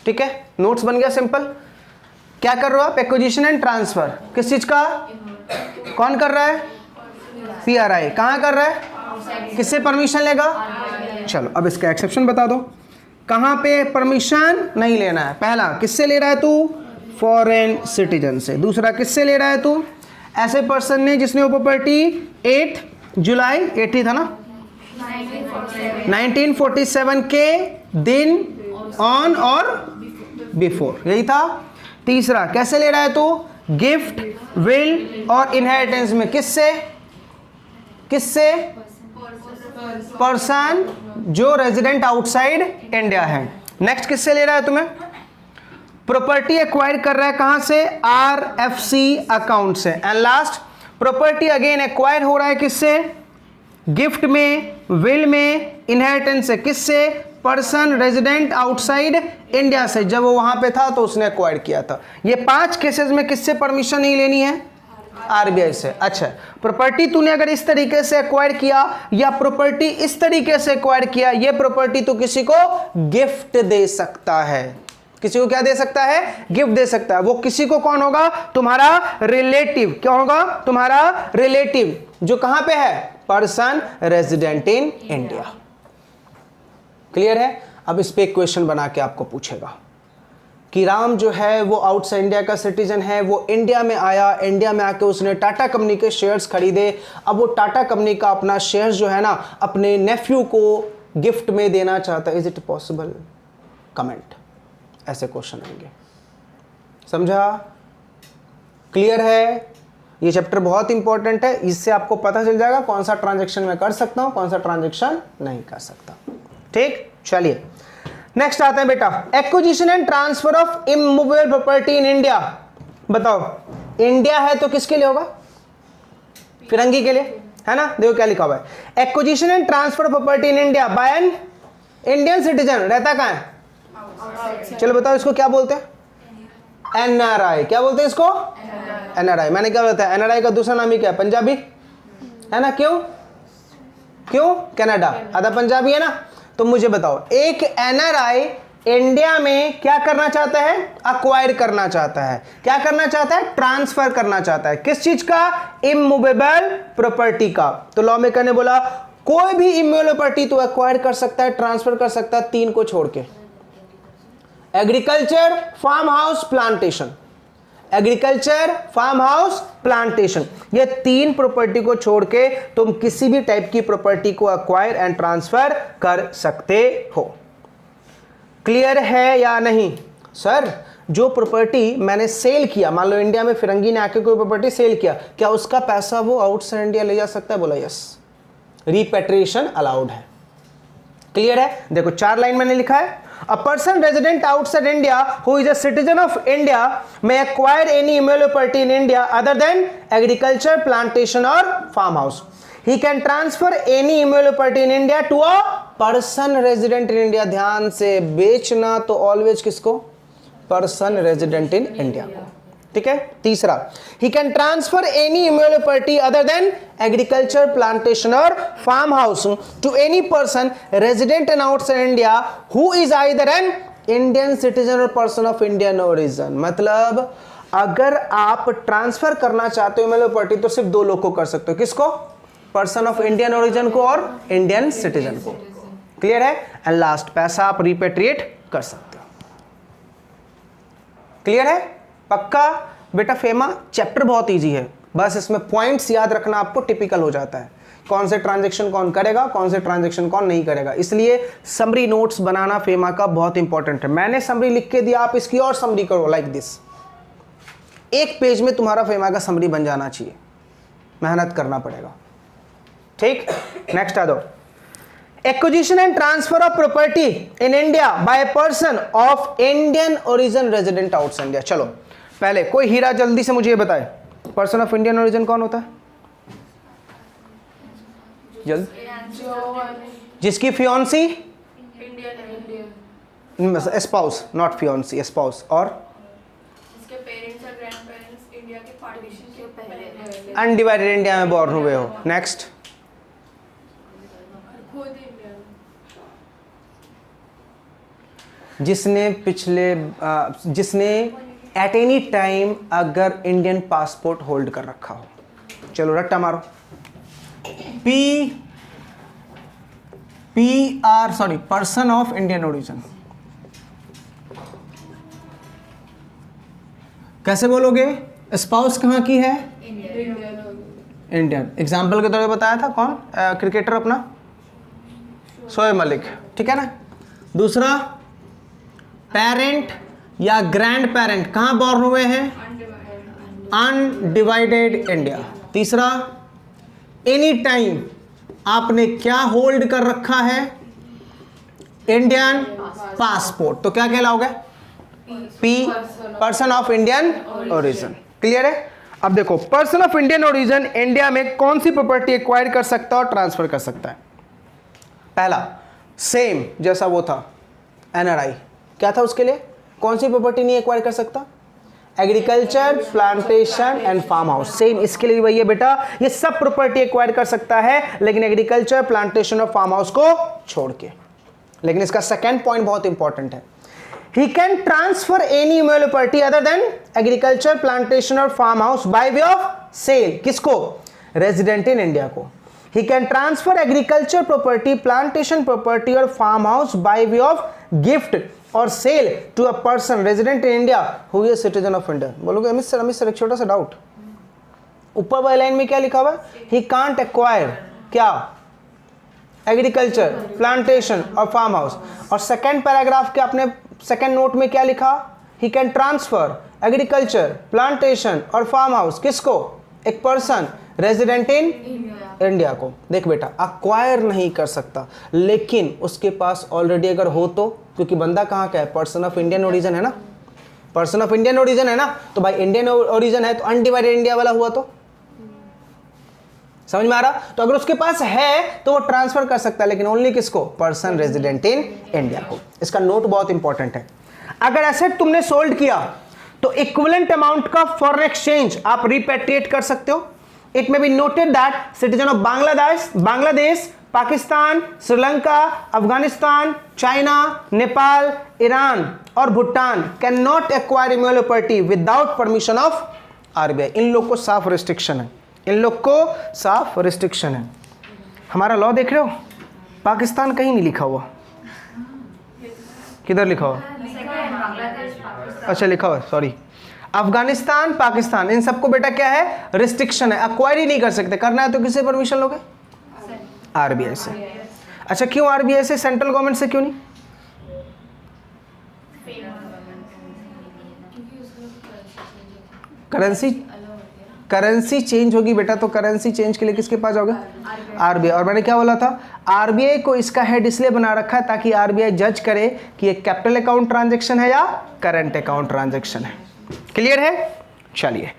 S1: ठीक है, नोट्स बन गया सिंपल। क्या कर रहे हो आप? एक्विजिशन एंड ट्रांसफर, किस चीज का? कौन कर रहा है? PRI। कहाँ कर रहा है? किससे परमिशन लेगा? चलो अब इसका एक्सेप्शन बता दो, कहाँ पे परमिशन नहीं लेना है? पहला किससे ले रहा है तू? फॉरेन सिटीजन से। दूसरा किससे ले रहा है तू? ऐसे पर्सन ने जिसने वो प्रॉपर्टी 8 जुलाई 80 था ना 1947 के दिन ऑन और बिफोर, यही था। तीसरा कैसे ले रहा है तू? गिफ्ट, विल और इनहेरिटेंस में। किससे? किससे? पर्सन जो रेजिडेंट आउटसाइड इंडिया है। नेक्स्ट किससे ले रहा है तुम्हें? प्रॉपर्टी एक्वायर कर रहा है कहां से? RFC अकाउंट से। And last property again acquire हो रहा है किससे? गिफ्ट में, विल में, इनहेरिटेंस से। किससे? पर्सन रेजिडेंट आउटसाइड इंडिया से। जब वो वहां पे था तो उसने एक्वायर किया था। ये 5 केसेस में किससे परमिशन नहीं लेनी है? RBI से। अच्छा, प्रॉपर्टी तूने अगर इस तरीके से एक्वायर किया या प्रॉपर्टी इस तरीके से एक्वायर किया, ये प्रॉपर्टी तू किसी को गिफ्ट दे सकता है। किसी को क्या दे सकता है? गिफ्ट दे सकता है। वो किसी को कौन होगा? तुम्हारा रिलेटिव। क्या होगा? तुम्हारा रिलेटिव जो कहां पे है? Person resident in India. Clear है? अब इस पे एक क्वेश्चन बना के आपको पूछेगा कि राम जो है वो आउटसाइड इंडिया का सिटीजन है, वो इंडिया में आया, इंडिया में आके उसने टाटा कंपनी के शेयर्स खरीदे। अब वो टाटा कंपनी का अपना शेयर्स जो है ना अपने नेफ्यू को गिफ्ट में देना चाहता है। Is it possible? कमेंट। ऐसे क्वेश्चन आएंगे। समझा? क्लियर है? ये चैप्टर बहुत इंपॉर्टेंट है, इससे आपको पता चल जाएगा कौन सा ट्रांजेक्शन मैं कर सकता हूं, कौन सा ट्रांजेक्शन नहीं कर सकता। ठीक, चलिए नेक्स्ट आते हैं बेटा, acquisition and transfer of immovable property in India. बताओ, इंडिया है तो किसके लिए होगा? फिरंगी के लिए, है ना? देखो क्या लिखा हुआ है, acquisition and transfer of property in India by an Indian citizen. रहता कहां है? चलो बताओ, इसको क्या बोलते हैं? NRI। क्या बोलते हैं इसको? NRI। मैंने क्या बताया? NRI का दूसरा नाम ही क्या है? पंजाबी, है ना? क्यों? क्यों? कनाडा आधा पंजाबी है ना। तो मुझे बताओ, एक NRI इंडिया में क्या करना चाहता है? अक्वायर करना चाहता है। क्या करना चाहता है? ट्रांसफर करना चाहता है। किस चीज का? इमूवेबल प्रॉपर्टी का। तो लॉ मेकर ने बोला कोई भी इमूवेबल प्रॉपर्टी तो एक्वायर कर सकता है, ट्रांसफर कर सकता है, 3 को छोड़ के। Agriculture, farm house, plantation. Agriculture, farm house, plantation, ये 3 प्रॉपर्टी को छोड़ के तुम किसी भी टाइप की प्रॉपर्टी को एक्वायर एंड ट्रांसफर कर सकते हो। क्लियर है या नहीं? सर जो प्रॉपर्टी मैंने सेल किया, मान लो इंडिया में फिरंगी ने आके कोई प्रॉपर्टी सेल किया, क्या उसका पैसा वो आउटसाइड इंडिया ले जा सकता है? बोला यस, रिपेट्रिएशन अलाउड है। क्लियर है? देखो 4 लाइन मैंने लिखा है, a person resident outside India who is a citizen of India may acquire any immutable property in India other than agriculture, plantation or farmhouse. He can transfer any immutable property in India to a person resident in India. ध्यान से बेचना तो always किसको? Person resident in India को। ठीक है। तीसरा, he can transfer any immutable property other than agriculture, plantation or farmhouse to any person resident in outside India who is either an Indian citizen or person of Indian origin. मतलब अगर आप transfer करना चाहते हो immovable property तो सिर्फ 2 लोग को कर सकते हो। किसको? पर्सन ऑफ इंडियन ओरिजिन को और इंडियन सिटीजन को। क्लियर है? एंड लास्ट, पैसा आप रिपेट्रिएट कर सकते हो। क्लियर है? पक्का? बेटा फेमा चैप्टर बहुत इजी है, बस इसमें पॉइंट्स याद रखना आपको टिपिकल हो जाता है, कौन से ट्रांजैक्शन कौन करेगा, कौन से ट्रांजैक्शन कौन नहीं करेगा। इसलिए समरी नोट्स बनाना फेमा का बहुत इंपॉर्टेंट है। मैंने समरी लिख के दिया, आप इसकी और समरी करो लाइक दिस। 1 पेज में तुम्हारा फेमा का समरी बन जाना चाहिए, मेहनत करना पड़ेगा। ठीक, नेक्स्ट आ दो, acquisition and transfer of property in India by person of Indian origin resident outside India. चलो पहले कोई हीरा जल्दी से मुझे ये बताए, पर्सन ऑफ इंडियन ओरिजिन कौन होता है? जल्दी, जिसकी फियोंसी, स्पाउस, नॉट फियोंसी, स्पाउस, और
S2: इसके पेरेंट्स और ग्रैंडपेरेंट्स इंडिया के पार्टीशन के
S1: अनडिवाइडेड इंडिया में बॉर्न हुए हो। नेक्स्ट, जिसने एट एनी टाइम अगर इंडियन पासपोर्ट होल्ड कर रखा हो। चलो रट्टा मारो, पर्सन ऑफ इंडियन ओरिजिन। कैसे बोलोगे? स्पाउस कहाँ की है? इंडियन। एग्जाम्पल के तौर पे बताया था कौन? क्रिकेटर अपना शोएब मलिक, ठीक है ना। दूसरा, पेरेंट या ग्रैंड पेरेंट कहाँ बॉर्न हुए हैं? Undivided India. तीसरा, एनी टाइम आपने क्या होल्ड कर रखा है? Indian passport. तो क्या कहलाओगे? P, person of Indian origin. Clear है? अब देखो, person of Indian origin India में कौन सी प्रॉपर्टी एक्वायर कर सकता है और ट्रांसफर कर सकता है? पहला, सेम जैसा वो था एनआरआई, क्या था उसके लिए? कौन सी प्रॉपर्टी नहीं एक्वायर कर सकता? Agriculture, plantation and farm house. Same इसके लिए वही है बेटा, ये सब प्रॉपर्टी एक्वायर कर सकता है, लेकिन एग्रीकल्चर, प्लांटेशन और फार्म हाउस को छोड़ के। लेकिन इसका सेकेंड पॉइंट बहुत इंपॉर्टेंट है, he can transfer any immovable property other than agriculture, plantation और farm house by way of sale। किसको? resident in India को। he can transfer agriculture property, plantation property और farm house by way of gift और sale to a person resident in India who is citizen of India। बोलोगे Amit sir एक छोटा सा doubt, ऊपर वाली लाइन में क्या लिखा हुआ है? he can't acquire क्या? एग्रीकल्चर, प्लांटेशन और फार्म हाउस। और सेकेंड पैराग्राफ के अपने सेकेंड नोट में क्या लिखा? He can transfer agriculture, plantation और फार्म हाउस किसको? एक पर्सन रेजिडेंट इन इंडिया को। देख बेटा, अक्वायर नहीं कर सकता, लेकिन उसके पास ऑलरेडी अगर हो तो, क्योंकि बंदा कहाँ का है? पर्सन ऑफ इंडियन ओरिजिन है ना, पर्सन ऑफ इंडियन ओरिजिन है ना, तो भाई इंडियन ओरिजिन है तो अनडिवाइडेड इंडिया वाला हुआ। तो समझ में आ रहा? तो अगर उसके पास है तो वो ट्रांसफर कर सकता है, लेकिन ओनली किसको? पर्सन रेजिडेंट इन इंडिया को। इसका नोट बहुत इंपॉर्टेंट है। अगर एसेट तुमने सोल्ड किया तो इक्विवेलेंट अमाउंट का फॉरेन एक्सचेंज आप रिपेट्रिएट कर सकते हो। It may be noted that citizen of Bangladesh, Pakistan, Sri Lanka, Afghanistan, China, Nepal, Iran और Bhutan can not acquire immovable property without permission of RBI. इन लोग को साफ रिस्ट्रिक्शन है, इन लोग को साफ रिस्ट्रिक्शन है। हमारा लॉ देख रहे हो, पाकिस्तान कहीं नहीं लिखा हुआ। किधर लिखा हुआ? अच्छा लिखा हुआ, सॉरी। अफगानिस्तान, पाकिस्तान, इन सबको बेटा क्या है? रिस्ट्रिक्शन है, अक्वायर ही नहीं कर सकते। करना है तो किससे परमिशन लोगे? आरबीआई से। अच्छा क्यों आरबीआई से? सेंट्रल गवर्नमेंट से क्यों नहीं? करेंसी चेंज होगी बेटा, तो करेंसी चेंज के लिए किसके पास जाओगे? आरबीआई। और मैंने क्या बोला था? आरबीआई को इसका हेड इसलिए बना रखा है ताकि आरबीआई जज करे कि ये कैपिटल अकाउंट ट्रांजैक्शन है या करंट अकाउंट ट्रांजैक्शन है। क्लियर है? चलिए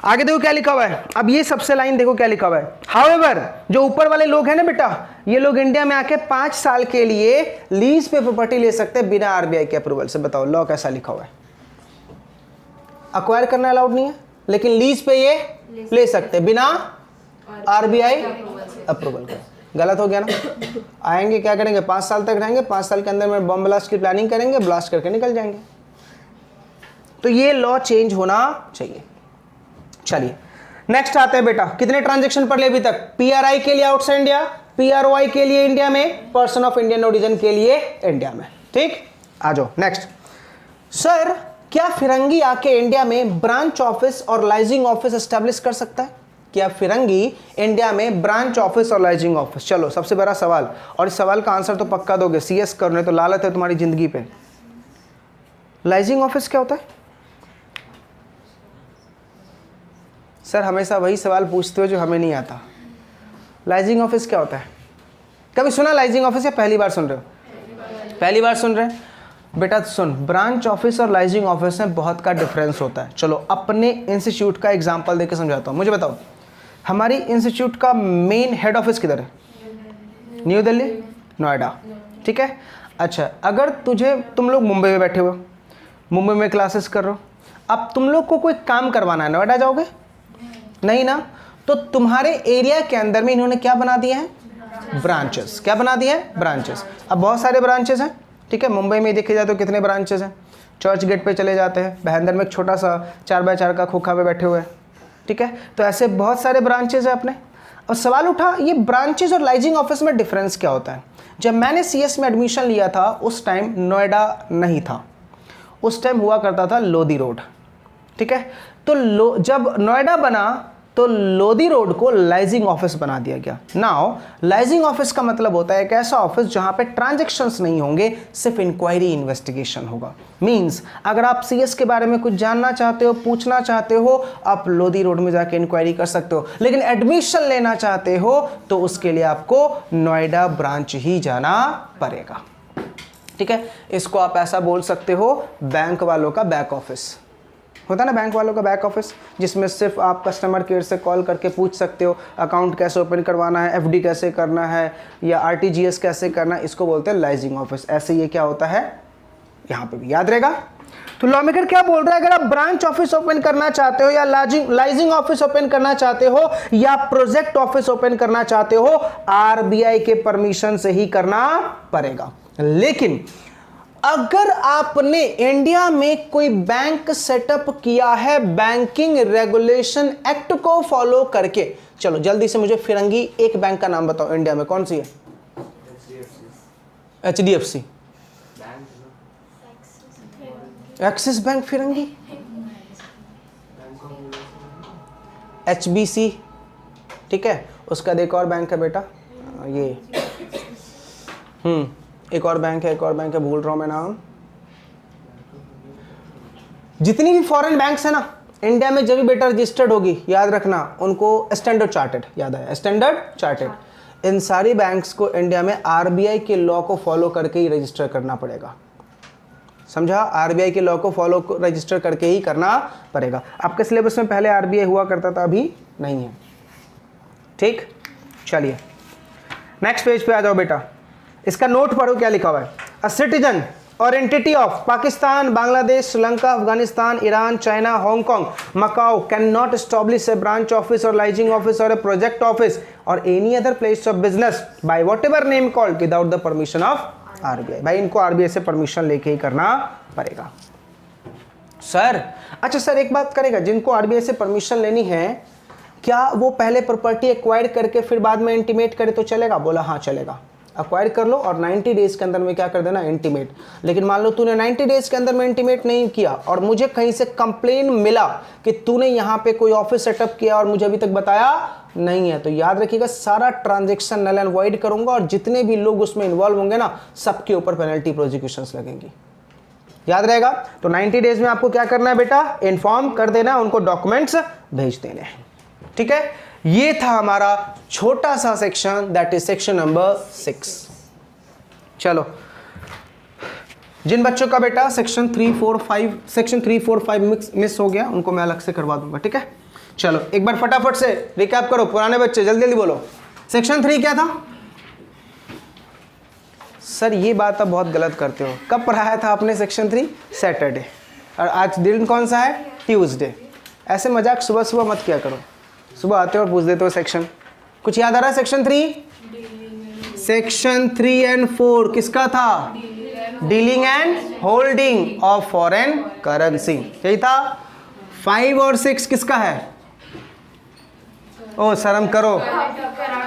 S1: आगे देखो क्या लिखा हुआ है। अब ये सबसे लाइन देखो क्या लिखा हुआ है। हाउएवर, जो ऊपर वाले लोग हैं ना बेटा, ये लोग इंडिया में आके 5 साल के लिए लीज पे प्रॉपर्टी ले सकते हैं बिना आरबीआई के अप्रूवल से। बताओ लॉ कैसा लिखा हुआ है? अक्वायर करना अलाउड नहीं है, लेकिन लीज पे ये ले सकते हैं बिना आरबीआई अप्रूवल के। गलत हो गया ना? आएंगे क्या करेंगे? 5 साल तक रहेंगे, 5 साल के अंदर में बम ब्लास्ट की प्लानिंग करेंगे, ब्लास्ट करके निकल जाएंगे। तो ये लॉ चेंज होना चाहिए। चलिए नेक्स्ट आते हैं बेटा, कितने ट्रांजैक्शन पढ़ ले अभी तक? पीआरआई के लिए आउटसाइड इंडिया, पीआरओआई के लिए इंडिया में, पर्सन ऑफ इंडियन ओरिजिन के लिए इंडिया में। ठीक, आ जाओ नेक्स्ट। सर क्या फिरंगी आके इंडिया में ब्रांच ऑफिस और लाइजिंग ऑफिस एस्टेब्लिश कर सकता है? क्या फिरंगी इंडिया में ब्रांच ऑफिस और लाइजिंग ऑफिस? चलो सबसे बड़ा सवाल, और इस सवाल का आंसर तो पक्का दोगे, सीएस करने तो लालच है तुम्हारी जिंदगी पे। लाइजिंग ऑफिस क्या होता है? सर हमेशा वही सवाल पूछते हो जो हमें नहीं आता। लाइजिंग ऑफिस क्या होता है? कभी सुना लाइजिंग ऑफिस या पहली बार सुन रहे हो? पहली बार सुन रहे हैं बेटा। सुन, ब्रांच ऑफिस और लाइजिंग ऑफिस में बहुत का डिफरेंस होता है। चलो अपने इंस्टीट्यूट का एग्जांपल देकर समझाता हूँ। मुझे बताओ, हमारी इंस्टीट्यूट का मेन हेड ऑफिस किधर है? न्यू दिल्ली, नोएडा, ठीक है। अच्छा, अगर तुम लोग मुंबई में बैठे हो, मुंबई में क्लासेस कर रहे हो, अब तुम लोग को कोई काम करवाना है, नोएडा जाओगे? नहीं ना, तो तुम्हारे एरिया के अंदर में इन्होंने क्या बना दिया है, ब्रांचेस। क्या बना दिया है, ब्रांचेस। अब बहुत सारे ब्रांचेस हैं, ठीक है। मुंबई में देखे जाए तो कितने ब्रांचेस हैं, चर्च गेट पे चले जाते हैं, बहंदर में एक छोटा सा 4x4 का खोखा पे बैठे हुए हैं, ठीक है। तो ऐसे बहुत सारे ब्रांचेस हैं अपने। और सवाल उठा ये ब्रांचेस और लाइजिंग ऑफिस में डिफरेंस क्या होता है। जब मैंने CS में एडमिशन लिया था उस टाइम नोएडा नहीं था, उस टाइम हुआ करता था लोधी रोड, ठीक है। तो जब नोएडा बना तो लोधी रोड को लाइजिंग ऑफिस बना दिया गया। नाउ लाइजिंग ऑफिस का मतलब होता है एक ऐसा ऑफिस जहां पे ट्रांजैक्शंस नहीं होंगे, सिर्फ इंक्वायरी इन्वेस्टिगेशन होगा। मींस अगर आप CS के बारे में कुछ जानना चाहते हो, पूछना चाहते हो, आप लोधी रोड में जाके इंक्वायरी कर सकते हो। लेकिन एडमिशन लेना चाहते हो तो उसके लिए आपको नोएडा ब्रांच ही जाना पड़ेगा, ठीक है। इसको आप ऐसा बोल सकते हो, बैंक वालों का बैक ऑफिस होता है ना, बैंक वालों का बैक ऑफिस, जिसमें सिर्फ आप कस्टमर केयर से कॉल करके पूछ सकते हो अकाउंट कैसे ओपन करवाना है, FD कैसे करना है, या RTGS कैसे करना है, इसको बोलते हैं लाइजिंग ऑफिस। ऐसे ये क्या होता है, यहाँ पे भी याद रहेगा। तो लॉ मेकर क्या बोल रहा है, अगर आप ब्रांच ऑफिस ओपन करना चाहते हो, या लाइजिंग ऑफिस ओपन करना चाहते हो, या प्रोजेक्ट ऑफिस ओपन करना चाहते हो, RBI के परमिशन से ही करना पड़ेगा। लेकिन अगर आपने इंडिया में कोई बैंक सेटअप किया है बैंकिंग रेगुलेशन एक्ट को फॉलो करके, चलो जल्दी से मुझे फिरंगी एक बैंक का नाम बताओ इंडिया में, कौन सी है? HDFC, एक्सिस बैंक, फिरंगी HBC, ठीक है। उसका एक और बैंक है बेटा, ये एक और बैंक है, भूल रहा हूं मैं नाम। जितनी भी फॉरेन बैंक्स है ना इंडिया में, जब भी बेटा रजिस्टर्ड होगी, याद रखना उनको स्टैंडर्ड चार्टेड, याद आया, स्टैंडर्ड चार्टेड। इन सारी बैंक्स को इंडिया में RBI के लॉ को फॉलो करके ही रजिस्टर करना पड़ेगा, समझा? RBI के लॉ को फॉलो रजिस्टर करके ही करना पड़ेगा। आपके सिलेबस में पहले RBI हुआ करता था, अभी नहीं है, ठीक। चलिए नेक्स्ट पेज पे आ जाओ बेटा, इसका नोट पढ़ो क्या लिखा हुआ है। अ सिटीजन और entity of Pakistan, Bangladesh, Sri Lanka, Afghanistan, Iran, China, Hong Kong, Macau can not establish a branch office और लाइजिंग ऑफिस और ए प्रोजेक्ट ऑफिस और any other place of business by whatever name called without the permission of RBI। भाई इनको RBI से permission लेके ही करना पड़ेगा sir. अच्छा सर एक बात करेगा, जिनको RBI से परमिशन लेनी है, क्या वो पहले प्रॉपर्टी एक्वायर करके फिर बाद में इंटीमेट करे तो चलेगा? बोला हाँ चलेगा, एक्वायर कर लो और 90 डेज के अंदर में क्या कर देना, इंटीमेट। लेकिन मान लो तूने 90 डेज के अंदर में इंटीमेट नहीं किया और मुझे कहीं से कंप्लेन मिला कि तूने यहाँ पे कोई ऑफिस सेटअप किया और मुझे अभी तक बताया नहीं है, तो याद रखिएगा सारा ट्रांजैक्शन नल एंड वॉइड करूंगा और जितने भी लोग उसमें इन्वॉल्व होंगे ना, सबके ऊपर पेनल्टी प्रोसिक्यूशंस लगेंगी, याद रहेगा। तो 90 डेज में आपको क्या करना है बेटा, इन्फॉर्म कर देना, उनको डॉक्यूमेंट्स भेज देने हैं, ठीक है। ये था हमारा छोटा सा section, that is section number 6। चलो जिन बच्चों का बेटा सेक्शन 3, 4, 5 मिस हो गया, उनको मैं अलग से करवा दूंगा, ठीक है। चलो एक बार फटाफट से रिकैप करो, पुराने बच्चे जल्दी जल्दी बोलो। सेक्शन 3 क्या था? सर ये बात आप बहुत गलत करते हो, कब पढ़ाया था आपने सेक्शन 3? सैटरडे, और आज दिन कौन सा है? ट्यूसडे। ऐसे मजाक सुबह सुबह मत किया करो, सुबह आते हो और पूछ देते हो सेक्शन। कुछ याद आ रहा है? सेक्शन 3, सेक्शन 3 एंड 4 किसका था? Dealing and holding of foreign currency, यही था। 5 और 6 किसका है? ओ शर्म करो,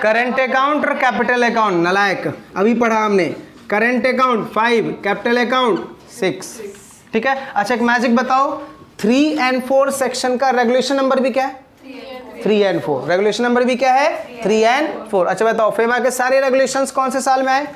S1: करंट अकाउंट और कैपिटल अकाउंट, नलायक। अभी पढ़ा हमने, करंट अकाउंट 5, कैपिटल अकाउंट 6, ठीक है। अच्छा एक मैजिक बताओ, 3 एंड 4 सेक्शन का रेगुलेशन नंबर भी क्या है? 3 एंड 4। रेगुलेशन नंबर भी क्या है? 3 एंड 4। अच्छा बताओ फेमा के सारे रेगुलेशंस कौन से साल में आए?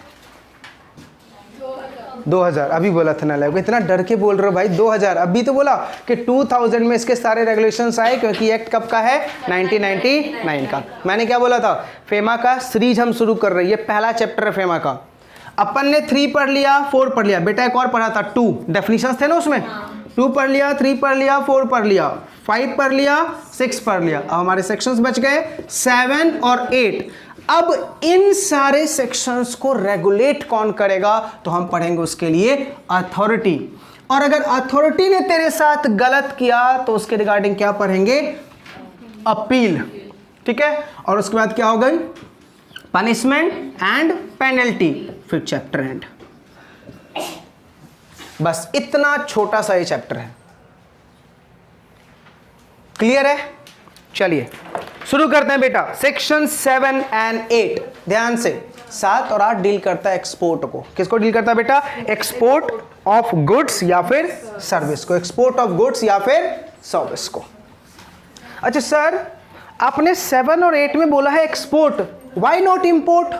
S1: 2000। अभी बोला था ना, लगे इतना डर के बोल रहे हो भाई, 2000। अभी तो बोला कि 2000 में इसके सारे रेगुलेशंस आए, क्योंकि एक्ट कब का है? 1999 का। मैंने क्या बोला था? फेमा का सीरीज हम शुरू कर रहे हैं, ये पहला चैप्टर है फेमा का। अपन ने 3 पढ़ लिया, 4 पढ़ लिया, बेटा एक और पढ़ा था 2, डेफिनेशंस थे ना उसमें। 2 पढ़ लिया, 3 पढ़ लिया, 4 पढ़ लिया, 5 पढ़ लिया, 6 पढ़ लिया। अब हमारे सेक्शंस बच गए 7 और 8। अब इन सारे सेक्शंस को रेगुलेट कौन करेगा? तो हम पढ़ेंगे उसके लिए अथॉरिटी। और अगर अथॉरिटी ने तेरे साथ गलत किया तो उसके रिगार्डिंग क्या पढ़ेंगे? अपील, ठीक है, और उसके बाद क्या हो गई, पनिशमेंट एंड पेनल्टी, फिर चैप्टर एंड। बस इतना छोटा सा ये चैप्टर है। क्लियर है? चलिए शुरू करते हैं बेटा। सेक्शन 7 एंड 8, ध्यान से, 7 और 8 डील करता है एक्सपोर्ट को। किसको डील करता है बेटा? एक्सपोर्ट ऑफ गुड्स या फिर सर्विस को, एक्सपोर्ट ऑफ गुड्स या फिर सर्विस को। अच्छा सर, आपने 7 और 8 में बोला है एक्सपोर्ट, व्हाई नॉट इंपोर्ट?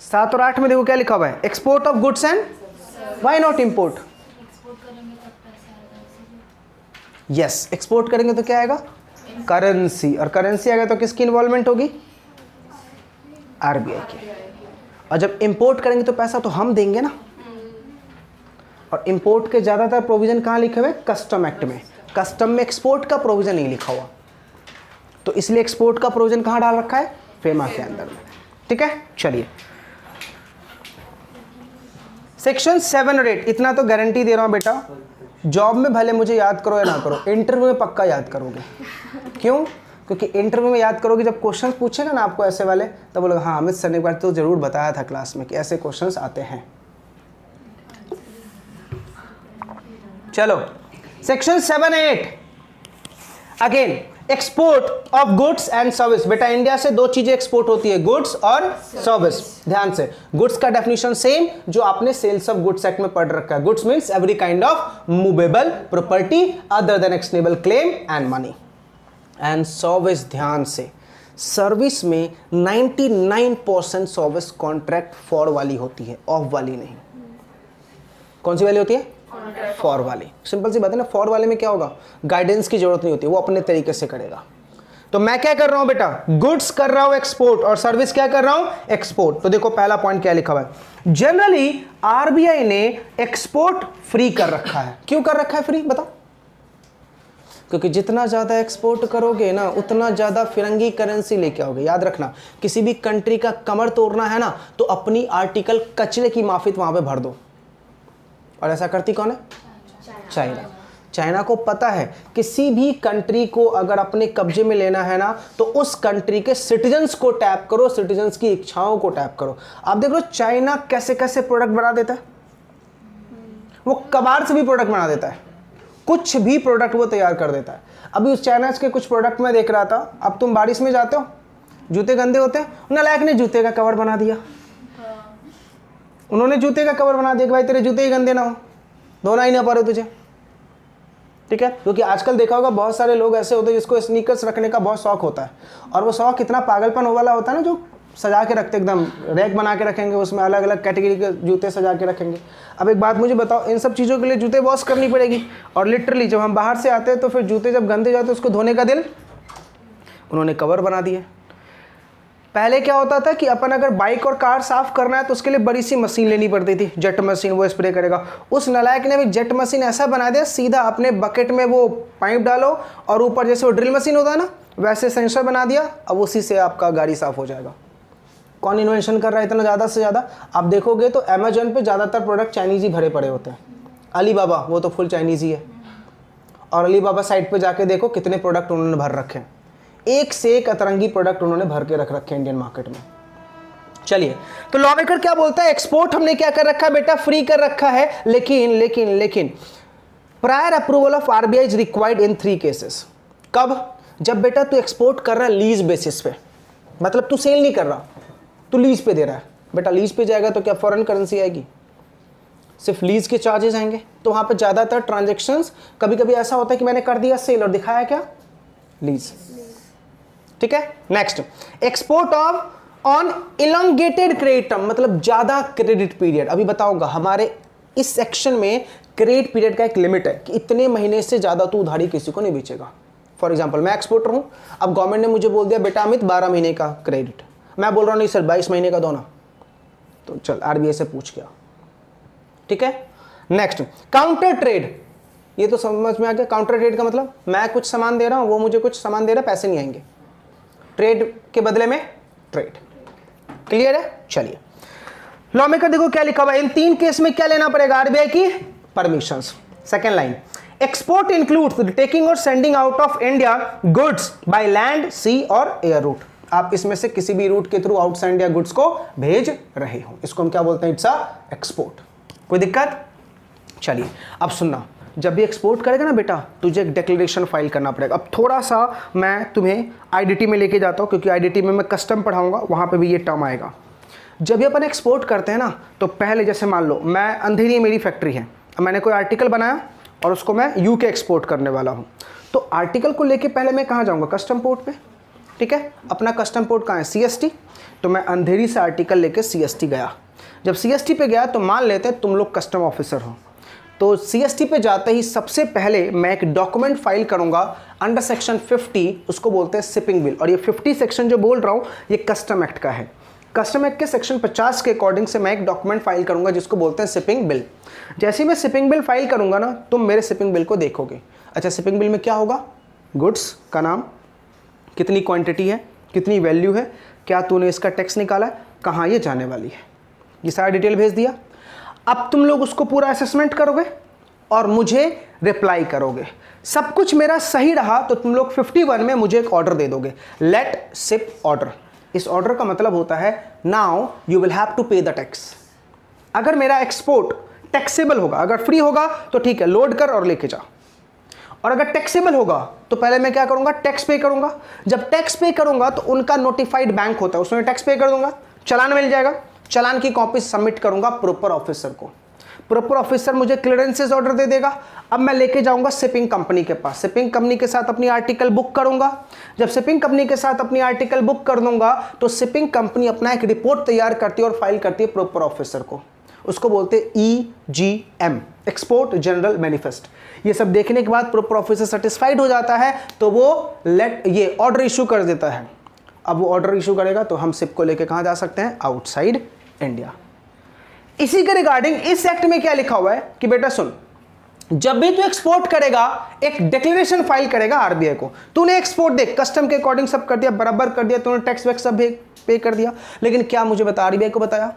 S1: सात और 8 में देखो क्या लिखा हुआ है, export of goods and why not import? Yes, export करेंगे तो क्या आएगा? करेंसी, और करेंसी आएगा तो किसकी इन्वॉल्वमेंट होगी? आरबीआई की। और जब इंपोर्ट करेंगे तो पैसा तो हम देंगे ना। और इंपोर्ट के ज्यादातर प्रोविजन कहाँ लिखे हुए? कस्टम एक्ट में। कस्टम में एक्सपोर्ट का प्रोविजन नहीं लिखा हुआ, तो इसलिए एक्सपोर्ट का प्रोविजन कहाँ डाल रखा है? फेमा के अंदर में, ठीक है। चलिए सेक्शन 7 और 8, इतना तो गारंटी दे रहा हूं बेटा, जॉब में भले मुझे याद करो या ना करो, इंटरव्यू में पक्का याद करोगे। क्यों? क्योंकि इंटरव्यू में याद करोगे, जब क्वेश्चंस पूछेगा ना आपको ऐसे वाले, तब बोलोगे हाँ अमित सर ने एक बार तो जरूर बताया था क्लास में कि ऐसे क्वेश्चंस आते हैं। चलो section 7 8 again, export of goods and service. बेटा इंडिया से दो चीजें एक्सपोर्ट होती है, गुड्स और सर्विस। ध्यान से, गुड्स का डेफिनेशन सेम जो आपने सेल्स ऑफ गुड्स एक्ट में पढ़ रखा है। Goods means every kind of movable property other than exchangeable claim and money. And service, ध्यान से, सर्विस में 99% सर्विस कॉन्ट्रैक्ट फॉर वाली होती है, ऑफ वाली नहीं। कौन सी वाली होती है? फॉर वाली। सिंपल सी बात है ना, फॉर वाले में क्या होगा? गाइडेंस की जरूरत नहीं होती, वो अपने तरीके से करेगा। तो मैं क्या कर रहा हूं बेटा? गुड्स कर रहा हूं एक्सपोर्ट, और सर्विस क्या कर रहा हूं? एक्सपोर्ट। तो देखो पहला पॉइंट क्या लिखा हुआ है, जनरली आरबीआई ने एक्सपोर्ट फ्री कर रखा है। क्यों कर रखा है फ्री, बताओ? क्योंकि जितना ज्यादा एक्सपोर्ट करोगे ना, उतना ज्यादा फिरंगी करेंसी लेके आओगे। याद रखना, किसी भी कंट्री का कमर तोड़ना है ना, तो अपनी आर्टिकल कचरे की माफिक वहां पे भर दो। और ऐसा करती कौन है? चाइना। चाइना को पता है किसी भी कंट्री को अगर अपने कब्जे में लेना है ना, तो उस कंट्री के सिटीजन्स को टैप करो, सिटीजन्स की इच्छाओं को टैप करो। आप देख लो चाइना कैसे कैसे प्रोडक्ट बना देता है, वो कबाड़ से भी प्रोडक्ट बना देता है, कुछ भी प्रोडक्ट वो तैयार कर देता है। अभी उस चाइना के कुछ प्रोडक्ट में देख रहा था, अब तुम बारिश में जाते हो, जूते गंदे होते हैं, नालायक ने जूते का कवर बना दिया। उन्होंने जूते का कवर बना दिया कि भाई तेरे जूते ही गंदे ना हो, धोना ही ना पड़े तुझे, ठीक है। क्योंकि आजकल देखा होगा बहुत सारे लोग ऐसे होते हैं जिसको स्नीकर्स रखने का बहुत शौक होता है, और वो शौक इतना पागलपन वाला होता है ना, जो सजा के रखते, एकदम रैक बना के रखेंगे, उसमें अलग अलग कैटेगरी के जूते सजा के रखेंगे। अब एक बात मुझे बताओ, इन सब चीज़ों के लिए जूते वॉश करनी पड़ेगी, और लिटरली जब हम बाहर से आते हैं तो फिर जूते जब गंदे जाते हैं उसको धोने का दिल, उन्होंने कवर बना दिए। पहले क्या होता था कि अपन अगर बाइक और कार साफ करना है तो उसके लिए बड़ी सी मशीन लेनी पड़ती थी, जेट मशीन, वो स्प्रे करेगा। उस नालायक ने भी जेट मशीन ऐसा बना दिया, सीधा अपने बकेट में वो पाइप डालो और ऊपर जैसे वो ड्रिल मशीन होता है ना, वैसे सेंसर बना दिया, अब उसी से आपका गाड़ी साफ हो जाएगा। कौन इन्वेंशन कर रहा है इतना ज़्यादा से ज़्यादा? आप देखोगे तो अमेजोन पे ज़्यादातर प्रोडक्ट चाइनीज़ ही भरे पड़े होते हैं। अलीबाबा वो तो फुल चाइनीज़ ही है, और अलीबाबा साइट पे जाके देखो कितने प्रोडक्ट उन्होंने भर रखे हैं, एक से एक अतरंगी प्रोडक्ट उन्होंने भर के रख रखे हैं इंडियन मार्केट में। चलिए, तो लॉ मेकर क्या बोलता है? एक्सपोर्ट हमने क्या कर रखा है बेटा? फ्री कर रखा है, लेकिन लेकिन लेकिन prior approval of RBI is required in 3 cases. कब? जब बेटा तू एक्सपोर्ट कर रहा है लीज बेसिस पे, मतलब तू सेल नहीं कर रहा, तू लीज पे दे रहा है। बेटा लीज पे जाएगा तो क्या फॉरेन करेंसी आएगी? सिर्फ लीज के चार्जेस आएंगे। तो वहां पर ज्यादातर ट्रांजेक्शन्स, कभी कभी ऐसा होता है कि मैंने कर दिया सेल और दिखाया क्या? लीज, ठीक है। Next, export of on elongated credit term, मतलब ज्यादा क्रेडिट पीरियड। अभी बताऊंगा, हमारे इस सेक्शन में क्रेडिट पीरियड का एक लिमिट है कि इतने महीने से ज्यादा तू उधारी किसी को नहीं बेचेगा। फॉर एग्जांपल, मैं एक्सपोर्टर हूं, अब गवर्नमेंट ने मुझे बोल दिया बेटा अमित 12 महीने का क्रेडिट, मैं बोल रहा हूं नहीं सर 22 महीने का दो ना, तो चल आरबीआई से पूछ गया, ठीक है। नेक्स्ट, काउंटर ट्रेड, ये तो समझ में आ गया। काउंटर ट्रेड का मतलब मैं कुछ सामान दे रहा हूं, वो मुझे कुछ सामान दे रहा है, पैसे नहीं आएंगे, ट्रेड के बदले में ट्रेड। क्लियर है? चलिए, लॉ मेकर देखो क्या लिखा हुआ है, इन 3 केस में क्या लेना पड़ेगा? आरबीआई की permissions. Second line, export includes the taking और sending out of India goods by land, sea और एयर रूट। आप इसमें से किसी भी रूट के थ्रू आउटसाइड इंडिया गुड्स को भेज रहे हो, इसको हम क्या बोलते हैं? It's a export. कोई दिक्कत? चलिए अब सुनना, जब भी एक्सपोर्ट करेगा ना बेटा, तुझे एक डिक्लेरेशन फाइल करना पड़ेगा। अब थोड़ा सा मैं तुम्हें आईडीटी में लेके जाता हूँ, क्योंकि आईडीटी में मैं कस्टम पढ़ाऊंगा, वहाँ पे भी ये टर्म आएगा। जब भी अपन एक्सपोर्ट करते हैं ना, तो पहले जैसे मान लो मैं अंधेरी मेरी फैक्ट्री है, अब मैंने कोई आर्टिकल बनाया और उसको मैं यूके एक्सपोर्ट करने वाला हूँ, तो आर्टिकल को लेके पहले मैं कहाँ जाऊँगा? कस्टम पोर्ट पे। ठीक है, अपना कस्टम पोर्ट कहाँ है? CST। तो मैं अंधेरी से आर्टिकल लेके CST गया। जब CST पे गया तो मान लेते हैं तुम लोग कस्टम ऑफिसर हो, तो CST पे जाते ही सबसे पहले मैं एक डॉक्यूमेंट फाइल करूंगा अंडर सेक्शन 50, उसको बोलते हैं शिपिंग बिल। और ये 50 सेक्शन जो बोल रहा हूँ ये कस्टम एक्ट का है। कस्टम एक्ट के सेक्शन 50 के अकॉर्डिंग से मैं एक डॉक्यूमेंट फाइल करूंगा जिसको बोलते हैं शिपिंग बिल। जैसे ही मैं शिपिंग बिल फाइल करूंगा ना, तुम मेरे शिपिंग बिल को देखोगे। अच्छा, शिपिंग बिल में क्या होगा? गुड्स का नाम, कितनी क्वांटिटी है, कितनी वैल्यू है, क्या तूने इसका टैक्स निकाला है, कहाँ ये जाने वाली है, ये सारा डिटेल भेज दिया। अब तुम लोग उसको पूरा असेसमेंट करोगे और मुझे रिप्लाई करोगे। सब कुछ मेरा सही रहा तो तुम लोग 51 में मुझे एक ऑर्डर दे दोगे, लेट शिप ऑर्डर। इस ऑर्डर का मतलब होता है now you will have to pay the tax. अगर मेरा एक्सपोर्ट टैक्सेबल होगा, अगर फ्री होगा तो ठीक है, लोड कर और लेके जा। और अगर टैक्सेबल होगा तो पहले मैं क्या करूंगा? टैक्स पे करूंगा। जब टैक्स पे करूंगा तो उनका नोटिफाइड बैंक होता है, उसमें टैक्स पे कर दूंगा, चालान मिल जाएगा, चालान की कॉपी सबमिट करूंगा प्रॉपर ऑफिसर को। प्रॉपर ऑफिसर मुझे क्लियरेंसेस ऑर्डर दे देगा। अब मैं लेके जाऊंगा शिपिंग कंपनी के पास, शिपिंग कंपनी के साथ अपनी आर्टिकल बुक करूंगा। जब शिपिंग कंपनी के साथ अपनी आर्टिकल बुक कर दूंगा तो शिपिंग कंपनी अपना एक रिपोर्ट तैयार करती है और फाइल करती है प्रॉपर ऑफिसर को, उसको बोलते हैं EGM, एक्सपोर्ट जनरल मैनिफेस्ट। ये सब देखने के बाद प्रॉपर ऑफिसर सेटिस्फाइड हो जाता है तो वो ये ऑर्डर इशू कर देता है। अब वो ऑर्डर इशू करेगा तो हम शिप को लेके कहां जा सकते हैं? Outside India. इसी के रिगार्डिंग इस एक्ट में क्या लिखा हुआ है कि बेटा सुन, जब भी तू एक्सपोर्ट करेगा एक डिक्लेरेशन फाइल करेगा आरबीआई को। तूने एक्सपोर्ट देख कस्टम के अकॉर्डिंग सब कर दिया, बराबर कर दिया, तूने टैक्स वैक्स सब पे कर दिया, लेकिन क्या मुझे बता आरबीआई को बताया?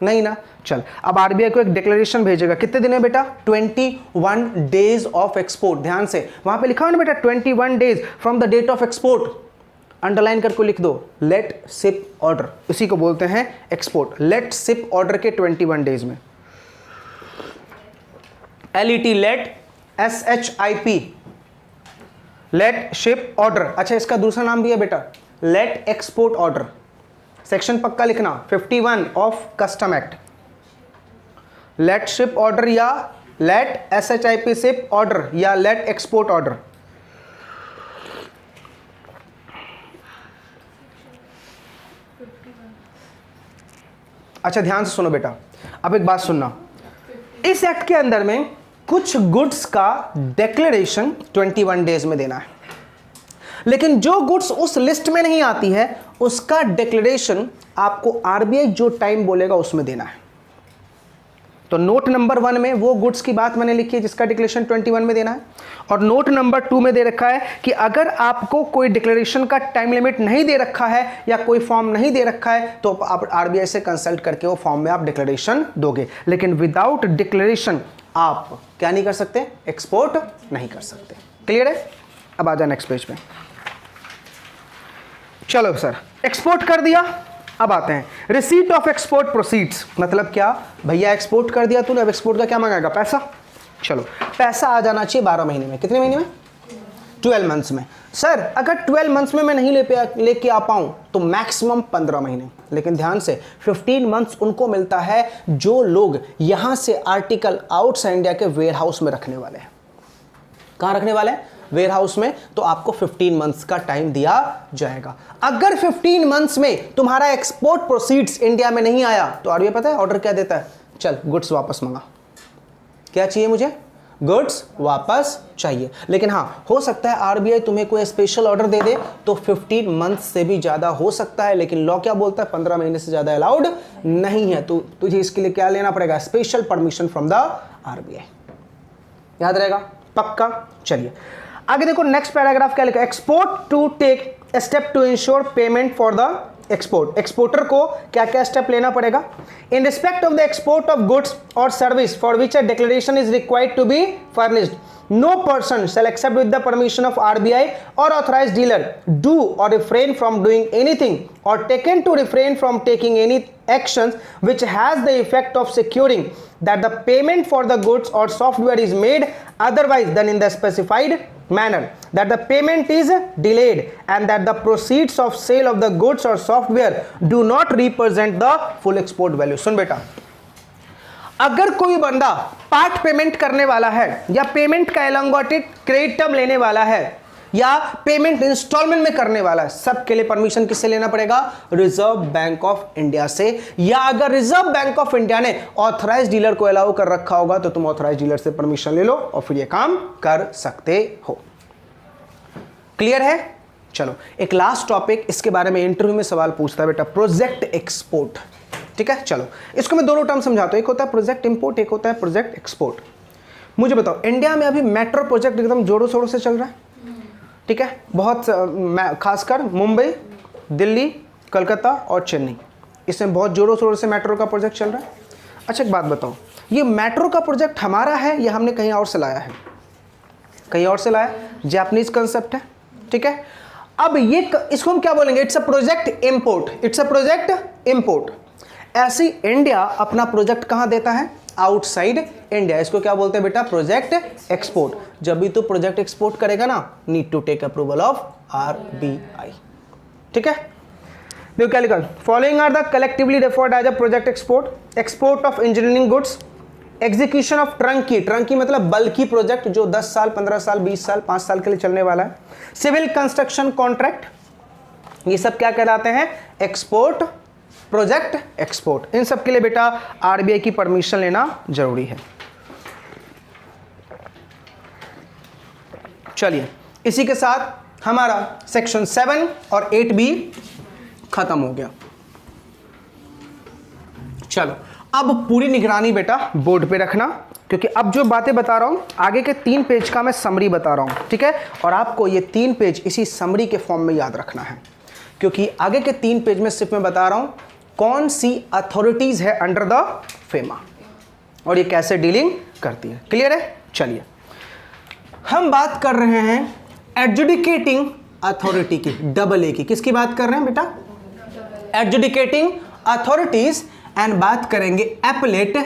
S1: नहीं ना। चल अब आरबीआई को एक डिक्लेरेशन भेजेगा, कितने दिन है बेटा? 21 डेज ऑफ एक्सपोर्ट। ध्यान से वहां पे लिखा है ना बेटा 21 days from the date of export, underline करके लिख दो, लेट शिप ऑर्डर, इसी को बोलते हैं एक्सपोर्ट। लेट शिप ऑर्डर के 21 डेज में, LET let, SHIP let ship order. अच्छा, इसका दूसरा नाम भी है बेटा लेट एक्सपोर्ट ऑर्डर। सेक्शन पक्का लिखना 51 of custom act, let ship order या लेट SHIP शिप ऑर्डर या लेट एक्सपोर्ट ऑर्डर। अच्छा ध्यान से सुनो बेटा, अब एक बात सुनना, इस एक्ट के अंदर में कुछ गुड्स का डिक्लेरेशन 21 डेज में देना है, लेकिन जो गुड्स उस लिस्ट में नहीं आती है उसका डिक्लेरेशन आपको आरबीआई जो टाइम बोलेगा उसमें देना है। तो नोट नंबर 1 में वो गुड्स की बात मैंने लिखी है जिसका डिक्लेरेशन 21 में देना है, और नोट नंबर 2 में दे रखा है कि अगर आपको कोई डिक्लेरेशन का टाइम लिमिट नहीं दे रखा है या कोई फॉर्म नहीं दे रखा है तो आप आरबीआई से कंसल्ट करके वो फॉर्म में आप डिक्लेरेशन दोगे, लेकिन विदाउट डिक्लेरेशन आप क्या नहीं कर सकते? एक्सपोर्ट नहीं कर सकते। क्लियर है? अब आ जाए नेक्स्ट पेज पे। चलो सर, एक्सपोर्ट कर दिया, अब आते हैं रिसीट ऑफ एक्सपोर्ट प्रोसीड्स। मतलब क्या भैया, एक्सपोर्ट कर दिया तूने, अब एक्सपोर्ट का क्या मांगेगा? पैसा। चलो पैसा आ जाना चाहिए 12 महीने में। कितने महीने में? 12 मंथ्स में। सर अगर 12 मंथ्स में मैं नहीं लेके आ पाऊं तो मैक्सिमम 15 महीने। लेकिन ध्यान से 15 मंथ्स उनको मिलता है जो लोग यहां से आर्टिकल आउटसाइड इंडिया के वेयर हाउस में रखने वाले हैं। कहां रखने वाले हैं? वेयर हाउस में। तो आपको 15 मंथ्स का टाइम दिया जाएगा। अगर 15 मंथ्स में तुम्हारा एक्सपोर्ट प्रोसीड्स इंडिया में नहीं आया तो आरबीआई पता है ऑर्डर क्या देता है? चल गुड्स वापस मंगा। क्या चाहिए मुझे? गुड्स वापस चाहिए। लेकिन हाँ, हो सकता है आरबीआई तुम्हें कोई स्पेशल ऑर्डर दे दे तो 15 मंथ से भी ज्यादा हो सकता है, लेकिन लॉ क्या बोलता है? 15 महीने से ज्यादा अलाउड नहीं है। तो तुझे इसके लिए क्या लेना पड़ेगा? Special permission from the RBI. याद रहेगा? पक्का। चलिए आगे देखो, नेक्स्ट पैराग्राफ क्या लिखा? Export to take step to ensure payment for the export, exporter को क्या क्या स्टेप लेना पड़ेगा? In respect of the export of goods और service for which a declaration is required to be furnished, no person shall accept with the permission of RBI or authorized dealer do or refrain from doing anything or taken to refrain from taking any actions which has the effect of securing that the payment for the goods or software is made otherwise than in the specified manner, that the payment is delayed and that the proceeds of sale of the goods or software do not represent the full export value. सुन बेटा, अगर कोई बंदा part payment करने वाला है या payment का elongated credit term लेने वाला है या पेमेंट इंस्टॉलमेंट में करने वाला है, सबके लिए परमिशन किससे लेना पड़ेगा? रिजर्व बैंक ऑफ इंडिया से। या अगर रिजर्व बैंक ऑफ इंडिया ने ऑथराइज डीलर को अलाउ कर रखा होगा तो तुम ऑथराइज डीलर से परमिशन ले लो और फिर ये काम कर सकते हो। क्लियर है? चलो एक लास्ट टॉपिक, इसके बारे में इंटरव्यू में सवाल पूछता है बेटा, प्रोजेक्ट एक्सपोर्ट। ठीक है, चलो इसको मैं दोनों टर्म समझाता हूं, एक होता है प्रोजेक्ट इंपोर्ट, एक होता है प्रोजेक्ट एक्सपोर्ट। मुझे बताओ, इंडिया में अभी मेट्रो प्रोजेक्ट एकदम जोरों शोरों से चल रहा है, ठीक है, बहुत खासकर मुंबई, दिल्ली, कलकत्ता और चेन्नई, इसमें बहुत जोरों शोरों से मेट्रो का प्रोजेक्ट चल रहा है। अच्छा एक बात बताओ, ये मेट्रो का प्रोजेक्ट हमारा है या हमने कहीं और से लाया है? कहीं और से लाया, जापानीज कंसेप्ट है, ठीक है। अब ये इसको हम क्या बोलेंगे? It's a project import, it's a project import. ऐसी इंडिया अपना प्रोजेक्ट कहां देता है? Outside India. इसको क्या बोलते हैं बेटा? Project export. जब भी तू प्रोजेक्ट एक्सपोर्ट करेगा ना, need to take approval of RBI। ठीक है, देखो क्या लिखा, following are the collectively referred as a project export, export of engineering goods, execution of turnkey, turnkey मतलब बल्कि प्रोजेक्ट जो 10 साल 15 साल 20 साल 5 साल के लिए चलने वाला है, सिविल कंस्ट्रक्शन कॉन्ट्रैक्ट, ये सब क्या कहलाते हैं? Export, project export. इन सब के लिए बेटा RBI की परमिशन लेना जरूरी है। चलिए इसी के साथ हमारा सेक्शन 7 और 8 भी खत्म हो गया। चलो अब पूरी निगरानी बेटा बोर्ड पे रखना, क्योंकि अब जो बातें बता रहा हूं आगे के 3 पेज का मैं समरी बता रहा हूं, ठीक है, और आपको ये 3 पेज इसी समरी के फॉर्म में याद रखना है, क्योंकि आगे के 3 पेज में सिर्फ मैं बता रहा हूं कौन सी अथॉरिटीज है अंडर द फेमा और ये कैसे डीलिंग करती है। क्लियर है? चलिए हम बात कर रहे हैं एडजुडिकेटिंग अथॉरिटी की, डबल ए की। किसकी बात कर रहे हैं बेटा? एडजुडिकेटिंग अथॉरिटीज, एंड बात करेंगे एपेलेट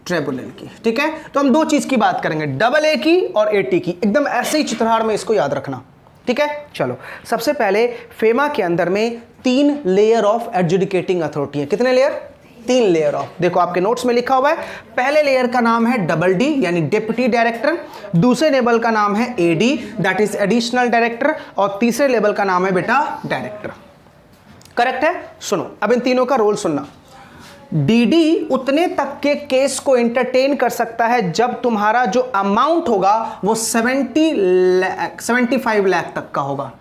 S1: ट्रिब्यूनल की। ठीक है, तो हम 2 चीज की बात करेंगे, डबल ए की और AT की, एकदम ऐसे ही चित्रहार में इसको याद रखना। ठीक है, चलो सबसे पहले फेमा के अंदर में 3 लेयर ऑफ एडजुडिकेटिंग अथॉरिटी है। कितने लेयर? 3 लेयर ऑफ, देखो आपके नोट्स में लिखा हुआ है। पहले लेयर का नाम है डबल D यानी डिप्टी डायरेक्टर, दूसरे लेवल का नाम है AD that is additional director, और तीसरे लेवल का नाम है बेटा डायरेक्टर। करेक्ट है? सुनो अब इन तीनों का रोल सुनना। DD उतने तक के केस को एंटरटेन कर सकता है जब तुम्हारा जो अमाउंट होगा वो 75 लाख तक का होगा,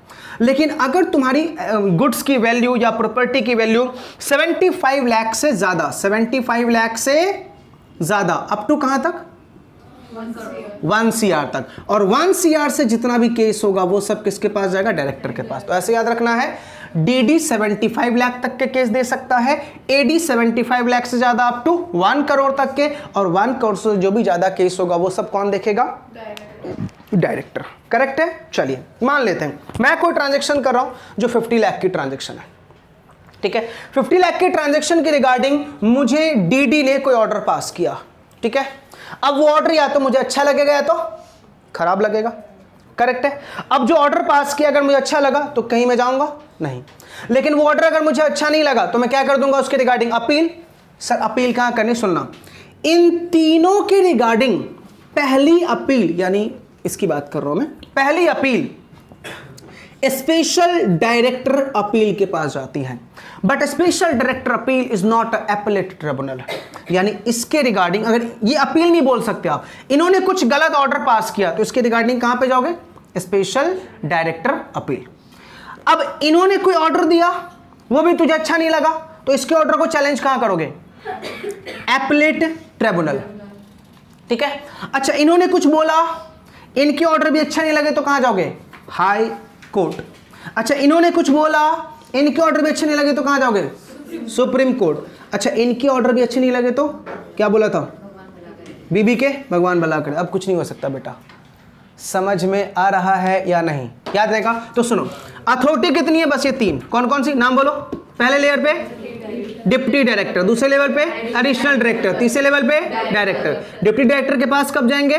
S1: लेकिन अगर तुम्हारी गुड्स की वैल्यू या प्रॉपर्टी की वैल्यू 75 लाख से ज्यादा, 75 लाख से ज्यादा अप टू कहां तक? 1 CR तक, और 1 CR से जितना भी केस होगा वो सब किसके पास जाएगा? डायरेक्टर के पास। तो ऐसे याद रखना है, DD 75 लाख तक के केस दे सकता है, AD 75 लाख से ज्यादा अप टू 1 करोड़ तक के, और 1 करोड़ से जो भी ज्यादा केस होगा वो सब कौन देखेगा? डायरेक्टर। करेक्ट है? चलिए मान लेते हैं मैं कोई ट्रांजैक्शन कर रहा हूं जो 50 लाख की ट्रांजैक्शन है, ठीक है, 50 लाख की ट्रांजैक्शन के रिगार्डिंग मुझे DD ने कोई ऑर्डर पास किया, ठीक है। अब वो ऑर्डर या तो मुझे अच्छा लगेगा या तो खराब लगेगा। करेक्ट है? अब जो ऑर्डर पास किया अगर मुझे अच्छा लगा तो कहीं मैं जाऊंगा नहीं, लेकिन वो ऑर्डर अगर मुझे अच्छा नहीं लगा तो मैं क्या कर दूंगा उसके रिगार्डिंग? अपील। सर अपील कहां करनी? सुनना, इन तीनों के रिगार्डिंग पहली अपील, यानी इसकी बात कर रहा हूं मैं, पहली अपील स्पेशल डायरेक्टर अपील के पास जाती है, but special director appeal is not appellate tribunal, यानी इसके रिगार्डिंग अगर ये अपील नहीं बोल सकते आप, इन्होंने कुछ गलत ऑर्डर पास किया तो इसके रिगार्डिंग कहां पे जाओगे? Special director appeal. अब इन्होंने कोई ऑर्डर दिया वो भी तुझे अच्छा नहीं लगा तो इसके ऑर्डर को चैलेंज कहां करोगे? Appellate tribunal. ठीक है, अच्छा इन्होंने कुछ बोला, इनके ऑर्डर भी अच्छा नहीं लगे तो कहां जाओगे? High court. अच्छा इन्होंने कुछ बोला, इनके ऑर्डर भी अच्छे नहीं लगे तो कहाँ जाओगे? Supreme court. अच्छा, इनके ऑर्डर भी अच्छे नहीं लगे तो क्या बोला था? बीबी के भगवान भला करे। अब कुछ नहीं हो सकता बेटा। समझ में आ रहा है या नहीं? याद रहेगा? तो सुनो, अथॉरिटी कितनी है? बस ये 3। कौन कौन सी? नाम बोलो। पहले लेयर पे डिप्टी डायरेक्टर, दूसरे लेवल पे एडिशनल डायरेक्टर, तीसरे लेवल पे डायरेक्टर। डिप्टी डायरेक्टर के पास कब जाएंगे?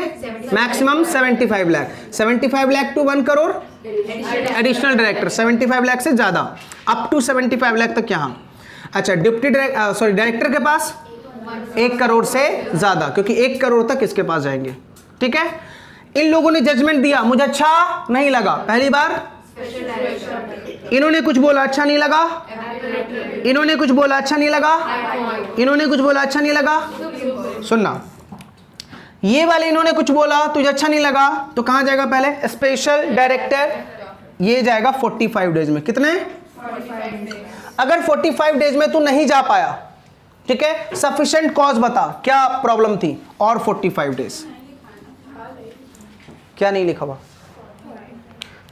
S1: Maximum 75 lakh. 75 lakh to 1 crore. Additional director 75 lakh से ज्यादा, अप टू 75 लाख तक यहाँ। अच्छा, डिप्टी डायरेक्टर के पास 1 करोड़ से ज्यादा, क्योंकि 1 करोड़ तक इसके पास जाएंगे। ठीक है, इन लोगों ने जजमेंट दिया, मुझे अच्छा नहीं लगा। पहली बार इन्होंने कुछ बोला, अच्छा नहीं लगा। इन्होंने कुछ बोला, अच्छा नहीं लगा। इन्होंने कुछ बोला, अच्छा नहीं लगा। सुनना, ये वाले इन्होंने कुछ बोला, तुझे अच्छा नहीं लगा, तो कहां जाएगा? पहले स्पेशल डायरेक्टर। ये जाएगा 45 डेज में। कितने? अगर 45 डेज में तू नहीं जा पाया, ठीक है, सफिशिएंट कॉज बता, क्या प्रॉब्लम थी, और 45 डेज। क्या नहीं लिखा हुआ?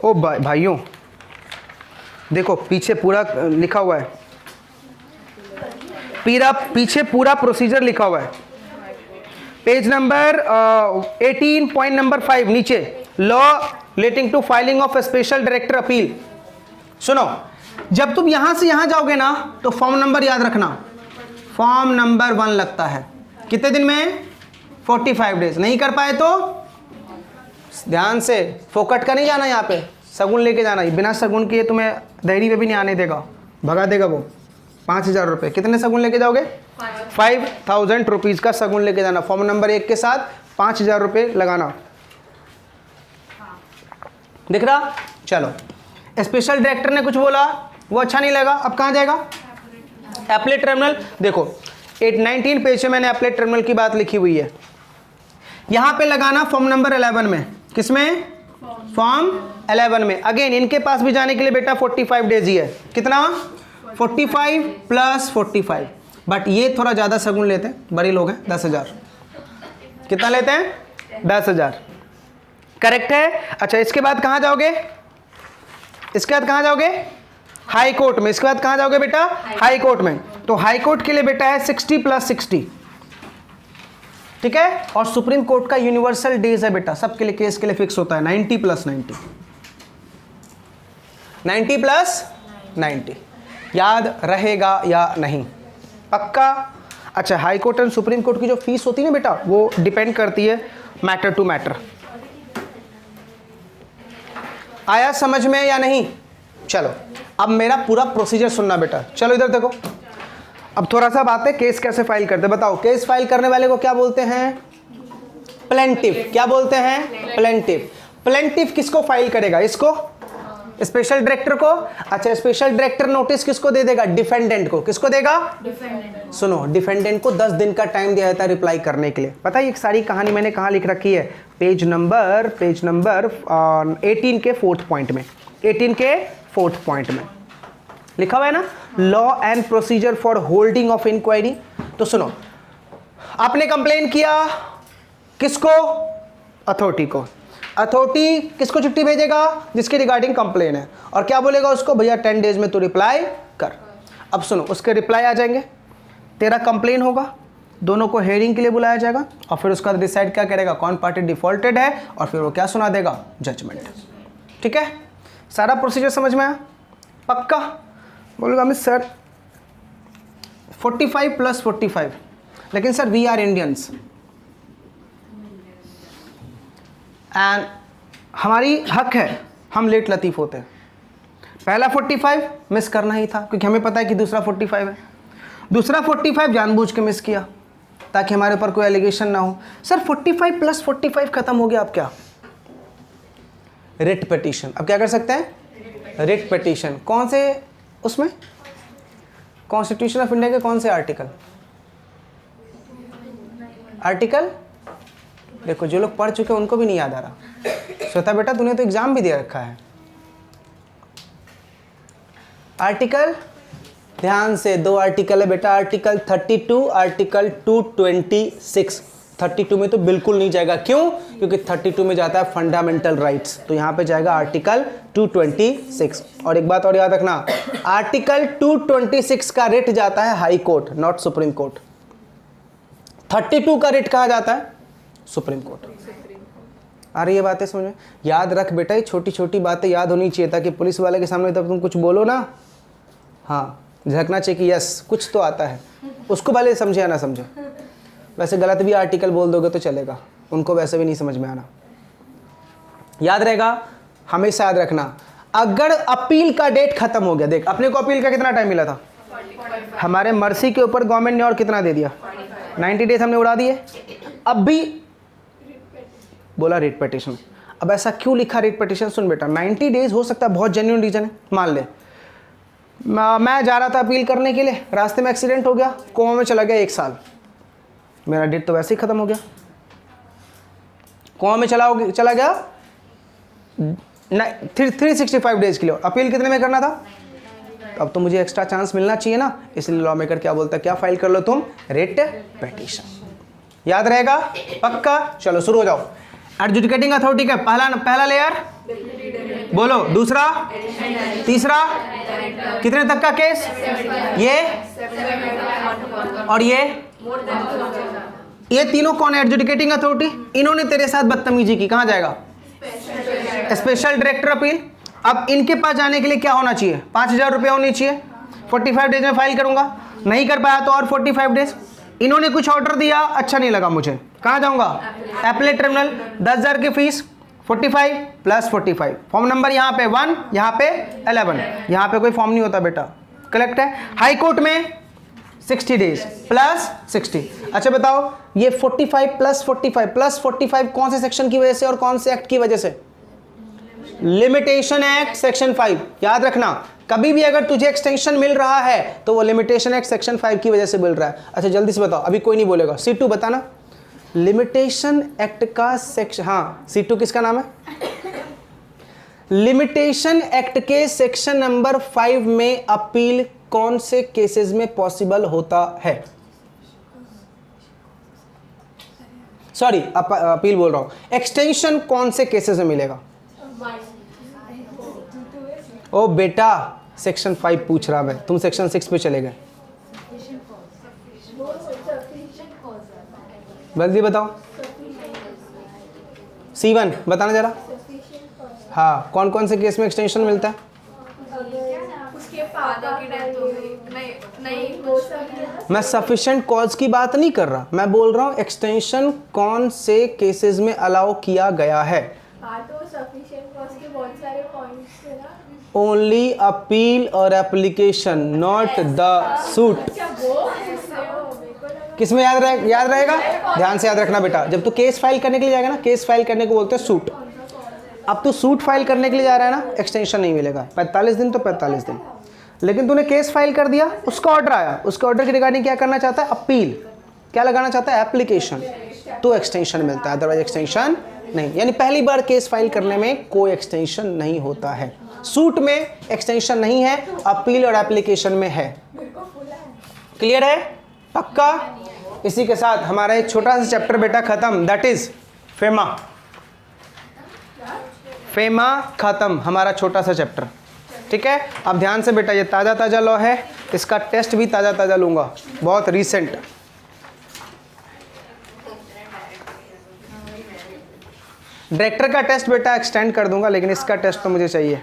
S1: ओ भाइयों देखो, पीछे पूरा लिखा हुआ है, पीछे पूरा प्रोसीजर लिखा हुआ है। पेज नंबर 18 पॉइंट नंबर 5 नीचे, law relating to filing of special director appeal. सुनो, जब तुम यहां से यहां जाओगे ना, तो फॉर्म नंबर याद रखना, फॉर्म नंबर 1 लगता है। कितने दिन में? 45 डेज। नहीं कर पाए तो ध्यान से, फोकट का नहीं जाना, यहाँ पे सगुन लेके जाना। बिना सगुन के तुम्हें दहरी पे भी नहीं आने देगा, भगा देगा वो। 5000 रुपये। कितने सगुन लेके जाओगे? 5000 रुपीज़ का सगुन लेके जाना। फॉर्म नंबर 1 के साथ 5000 रुपये लगाना। दिख रहा? चलो, स्पेशल डायरेक्टर ने कुछ बोला, वो अच्छा नहीं लगा, अब कहाँ जाएगा? Applet tribunal. देखो 19 पेज में मैंने एप्लेट ट्रिब्यूनल की बात लिखी हुई है, यहाँ पे लगाना फॉर्म नंबर 11 में। किसमें? फॉर्म 11 में। अगेन इनके पास भी जाने के लिए बेटा 45 डेज ही है। कितना? 45 प्लस 45। बट ये थोड़ा ज़्यादा सगुन लेते हैं, बड़े लोग हैं। 10,000। कितना लेते हैं? 10,000। करेक्ट है। अच्छा, इसके बाद कहाँ जाओगे? इसके बाद कहाँ जाओगे? हाई कोर्ट में। इसके बाद कहाँ जाओगे बेटा? हाई कोर्ट में। तो हाई कोर्ट के लिए बेटा है 60 प्लस 60। ठीक है, और सुप्रीम कोर्ट का यूनिवर्सल डेज है बेटा, सबके लिए, केस के लिए फिक्स होता है 90 प्लस 90। 90 प्लस 90। याद रहेगा या नहीं? पक्का? अच्छा, high court and supreme court की जो फीस होती है ना बेटा, वो डिपेंड करती है मैटर टू मैटर। आया समझ में या नहीं? चलो, अब मेरा पूरा प्रोसीजर सुनना बेटा। चलो इधर देखो, अब थोड़ा सा बात है केस कैसे फाइल करते हैं। बताओ, केस फाइल करने वाले को क्या बोलते हैं? प्लेंटिफ। क्या बोलते हैं? प्लेंटिफ। प्लेंटिफ किसको फाइल करेगा? इसको, स्पेशल डायरेक्टर को। अच्छा, स्पेशल डायरेक्टर नोटिस किसको दे देगा? डिफेंडेंट को। किसको देगा? डिफेंडेंट। सुनो, डिफेंडेंट को 10 दिन का टाइम दिया जाता है रिप्लाई करने के लिए। पता है ये सारी कहानी मैंने कहाँ लिख रखी है? पेज नंबर 18 के 4th पॉइंट में। 18 के 4th पॉइंट में लिखा हुआ है ना, law and procedure for holding of inquiry. तो सुनो, आपने कंप्लेन किया, किसको? अथॉरिटी को। अथॉरिटी किसको चिट्ठी भेजेगा? जिसके रिगार्डिंग कंप्लेन है, और क्या बोलेगा उसको? भैया 10 डेज में तू रिप्लाई कर। अब सुनो, उसके रिप्लाई आ जाएंगे, तेरा कंप्लेन होगा, दोनों को हेयरिंग के लिए बुलाया जाएगा, और फिर उसका डिसाइड क्या करेगा? कौन पार्टी डिफॉल्टेड है, और फिर वो क्या सुना देगा? जजमेंट। ठीक है, सारा प्रोसीजर समझ में आया? पक्का? बोलूँगा मैं सर 45 प्लस 45, लेकिन sir we are Indians and हमारी हक है, हम लेट लतीफ़ होते हैं। पहला 45 मिस करना ही था, क्योंकि हमें पता है कि दूसरा 45 है। दूसरा 45 जानबूझ के मिस किया ताकि हमारे ऊपर कोई एलिगेशन ना हो। सर 45 प्लस 45 खत्म हो गया, अब क्या? Writ petition. अब क्या कर सकते हैं? Writ petition. कौन से? उसमें कॉन्स्टिट्यूशन ऑफ इंडिया के कौन से आर्टिकल? आर्टिकल देखो, जो लोग पढ़ चुके हैं उनको भी नहीं याद आ रहा। श्वेता बेटा, तूने तो एग्जाम भी दे रखा है। आर्टिकल, ध्यान से, 2 आर्टिकल है बेटा, आर्टिकल 32, आर्टिकल 226।
S2: 32 में तो बिल्कुल नहीं जाएगा। क्यों? क्योंकि 32 में जाता है फंडामेंटल राइट्स, तो यहाँ पे जाएगा आर्टिकल 226। और एक बात और याद रखना, आर्टिकल 226 का रिट जाता है high court, not supreme court. 32 का रिट कहा जाता है सुप्रीम कोर्ट। अरे ये बातें समझ में, याद रख बेटा, ये छोटी छोटी बातें याद होनी चाहिए ताकि पुलिस वाले के सामने तब तुम कुछ बोलो ना, हाँ झलकना चाहिए कि यस कुछ तो आता है, उसको भले समझे या ना समझे। वैसे गलत भी आर्टिकल बोल दोगे तो चलेगा, उनको वैसे भी नहीं समझ में आना। याद रहेगा, हमेशा याद रखना, अगर अपील का डेट खत्म हो गया, देख अपने को अपील का कितना टाइम मिला था, हमारे मर्सी के ऊपर गवर्नमेंट ने और कितना दे दिया, 90 डेज हमने उड़ा दिए। अब भी बोला रिट पिटीशन। अब ऐसा क्यों लिखा रिट पिटीशन? सुन बेटा, 90 डेज हो सकता है बहुत जेन्युइन रीजन है, मान ले मैं जा रहा था अपील करने के लिए, रास्ते में एक्सीडेंट हो गया, कोमा में चला गया 1 साल, मेरा डेट तो वैसे ही खत्म हो गया, कोमा में चला गया 365 डेज के लिए, अपील कितने में करना था? अब तो मुझे एक्स्ट्रा चांस मिलना चाहिए ना, इसलिए लॉ मेकर क्या बोलता है, क्या फाइल कर लो तुम, रिट पिटीशन। याद रहेगा पक्का? चलो शुरू हो जाओ। एडजुडिकेटिंग अथॉरिटी का पहला लेयर बोलो, दूसरा, तीसरा, कितने तक का केस, ये और ये तीनों कौन है? Adjudicating authority. इन्होंने तेरे साथ बदतमीजी की, कहां जाएगा? Special director appeal. अब इनके पास जाने के लिए क्या होना चाहिए? 5,000 रुपये होनी चाहिए। 45 डेज में फाइल करूंगा, नहीं कर पाया तो और 45 डेज। इन्होंने कुछ ऑर्डर दिया, अच्छा नहीं लगा मुझे, कहाँ जाऊंगा? Appellate tribunal. 10,000 की फीस, 45 प्लस 45, फॉर्म नंबर यहाँ पे 1, यहाँ पे 11, यहाँ पे कोई फॉर्म नहीं होता बेटा, कलेक्ट है। हाई कोर्ट में 60 डेज प्लस 60। अच्छा बताओ, ये 45 प्लस 45 कौन से सेक्शन की वजह से और कौन से एक्ट की वजह से? Limitation act section 5। याद रखना, कभी भी अगर तुझे एक्सटेंशन मिल रहा है तो वो लिमिटेशन एक्ट सेक्शन 5 की वजह से मिल रहा है। अच्छा जल्दी से बताओ, अभी कोई नहीं बोलेगा, C2 बताना। लिमिटेशन एक्ट का सेक्शन, हाँ C2 किसका नाम है? लिमिटेशन एक्ट के सेक्शन नंबर 5 में अपील कौन से केसेस में पॉसिबल होता है? सॉरी अपील बोल रहा हूं, एक्सटेंशन कौन से केसेस में मिलेगा? ओ बेटा सेक्शन 5 पूछ रहा मैं, तुम सेक्शन 6 पे चले गए। जल्दी बताओ, C1 बताना जरा। हाँ, कौन कौन से केस में एक्सटेंशन मिलता है? मैं सफिशिएंट कॉज की बात नहीं कर रहा, मैं बोल रहा हूँ एक्सटेंशन कौन से केसेस में अलाउ किया गया है। ओनली अपील और एप्लीकेशन, नॉट द सूट। किसमें याद रहेगा? ध्यान से याद रखना बेटा, जब तू केस फाइल करने के लिए जाएगा ना, केस फाइल करने को बोलते हैं सूट। अब तू सूट फाइल करने के लिए जा रहा है ना, एक्सटेंशन नहीं मिलेगा, 45 दिन तो 45 दिन। लेकिन तूने केस फाइल कर दिया, उसका ऑर्डर आया, उसके ऑर्डर की रिगार्डिंग क्या करना चाहता है? अपील। क्या लगाना चाहता है? एप्लीकेशन, तो एक्सटेंशन मिलता है, अदरवाइज एक्सटेंशन नहीं। यानी पहली बार केस फाइल करने में कोई एक्सटेंशन नहीं होता है। सूट में एक्सटेंशन नहीं है, अपील और एप्लीकेशन में है। क्लियर है? पक्का? इसी के साथ हमारा एक छोटा सा चैप्टर बेटा खत्म, दैट इज फेमा। फेमा खत्म, हमारा छोटा सा चैप्टर। ठीक है, अब ध्यान से बेटा, ये ताज़ा ताज़ा लॉ है, इसका टेस्ट भी ताज़ा ताज़ा लूँगा, बहुत रीसेंट। डायरेक्टर का टेस्ट बेटा एक्सटेंड कर दूंगा, लेकिन इसका टेस्ट तो मुझे चाहिए।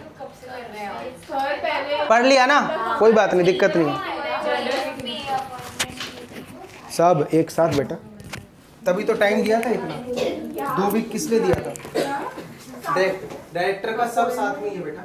S2: पढ़ लिया ना, कोई बात नहीं, दिक्कत नहीं, सब एक साथ बेटा, तभी तो टाइम दिया था इतना। 2 वीक किस लिए दिया था? डायरेक्टर का सब साथ में ही है बेटा।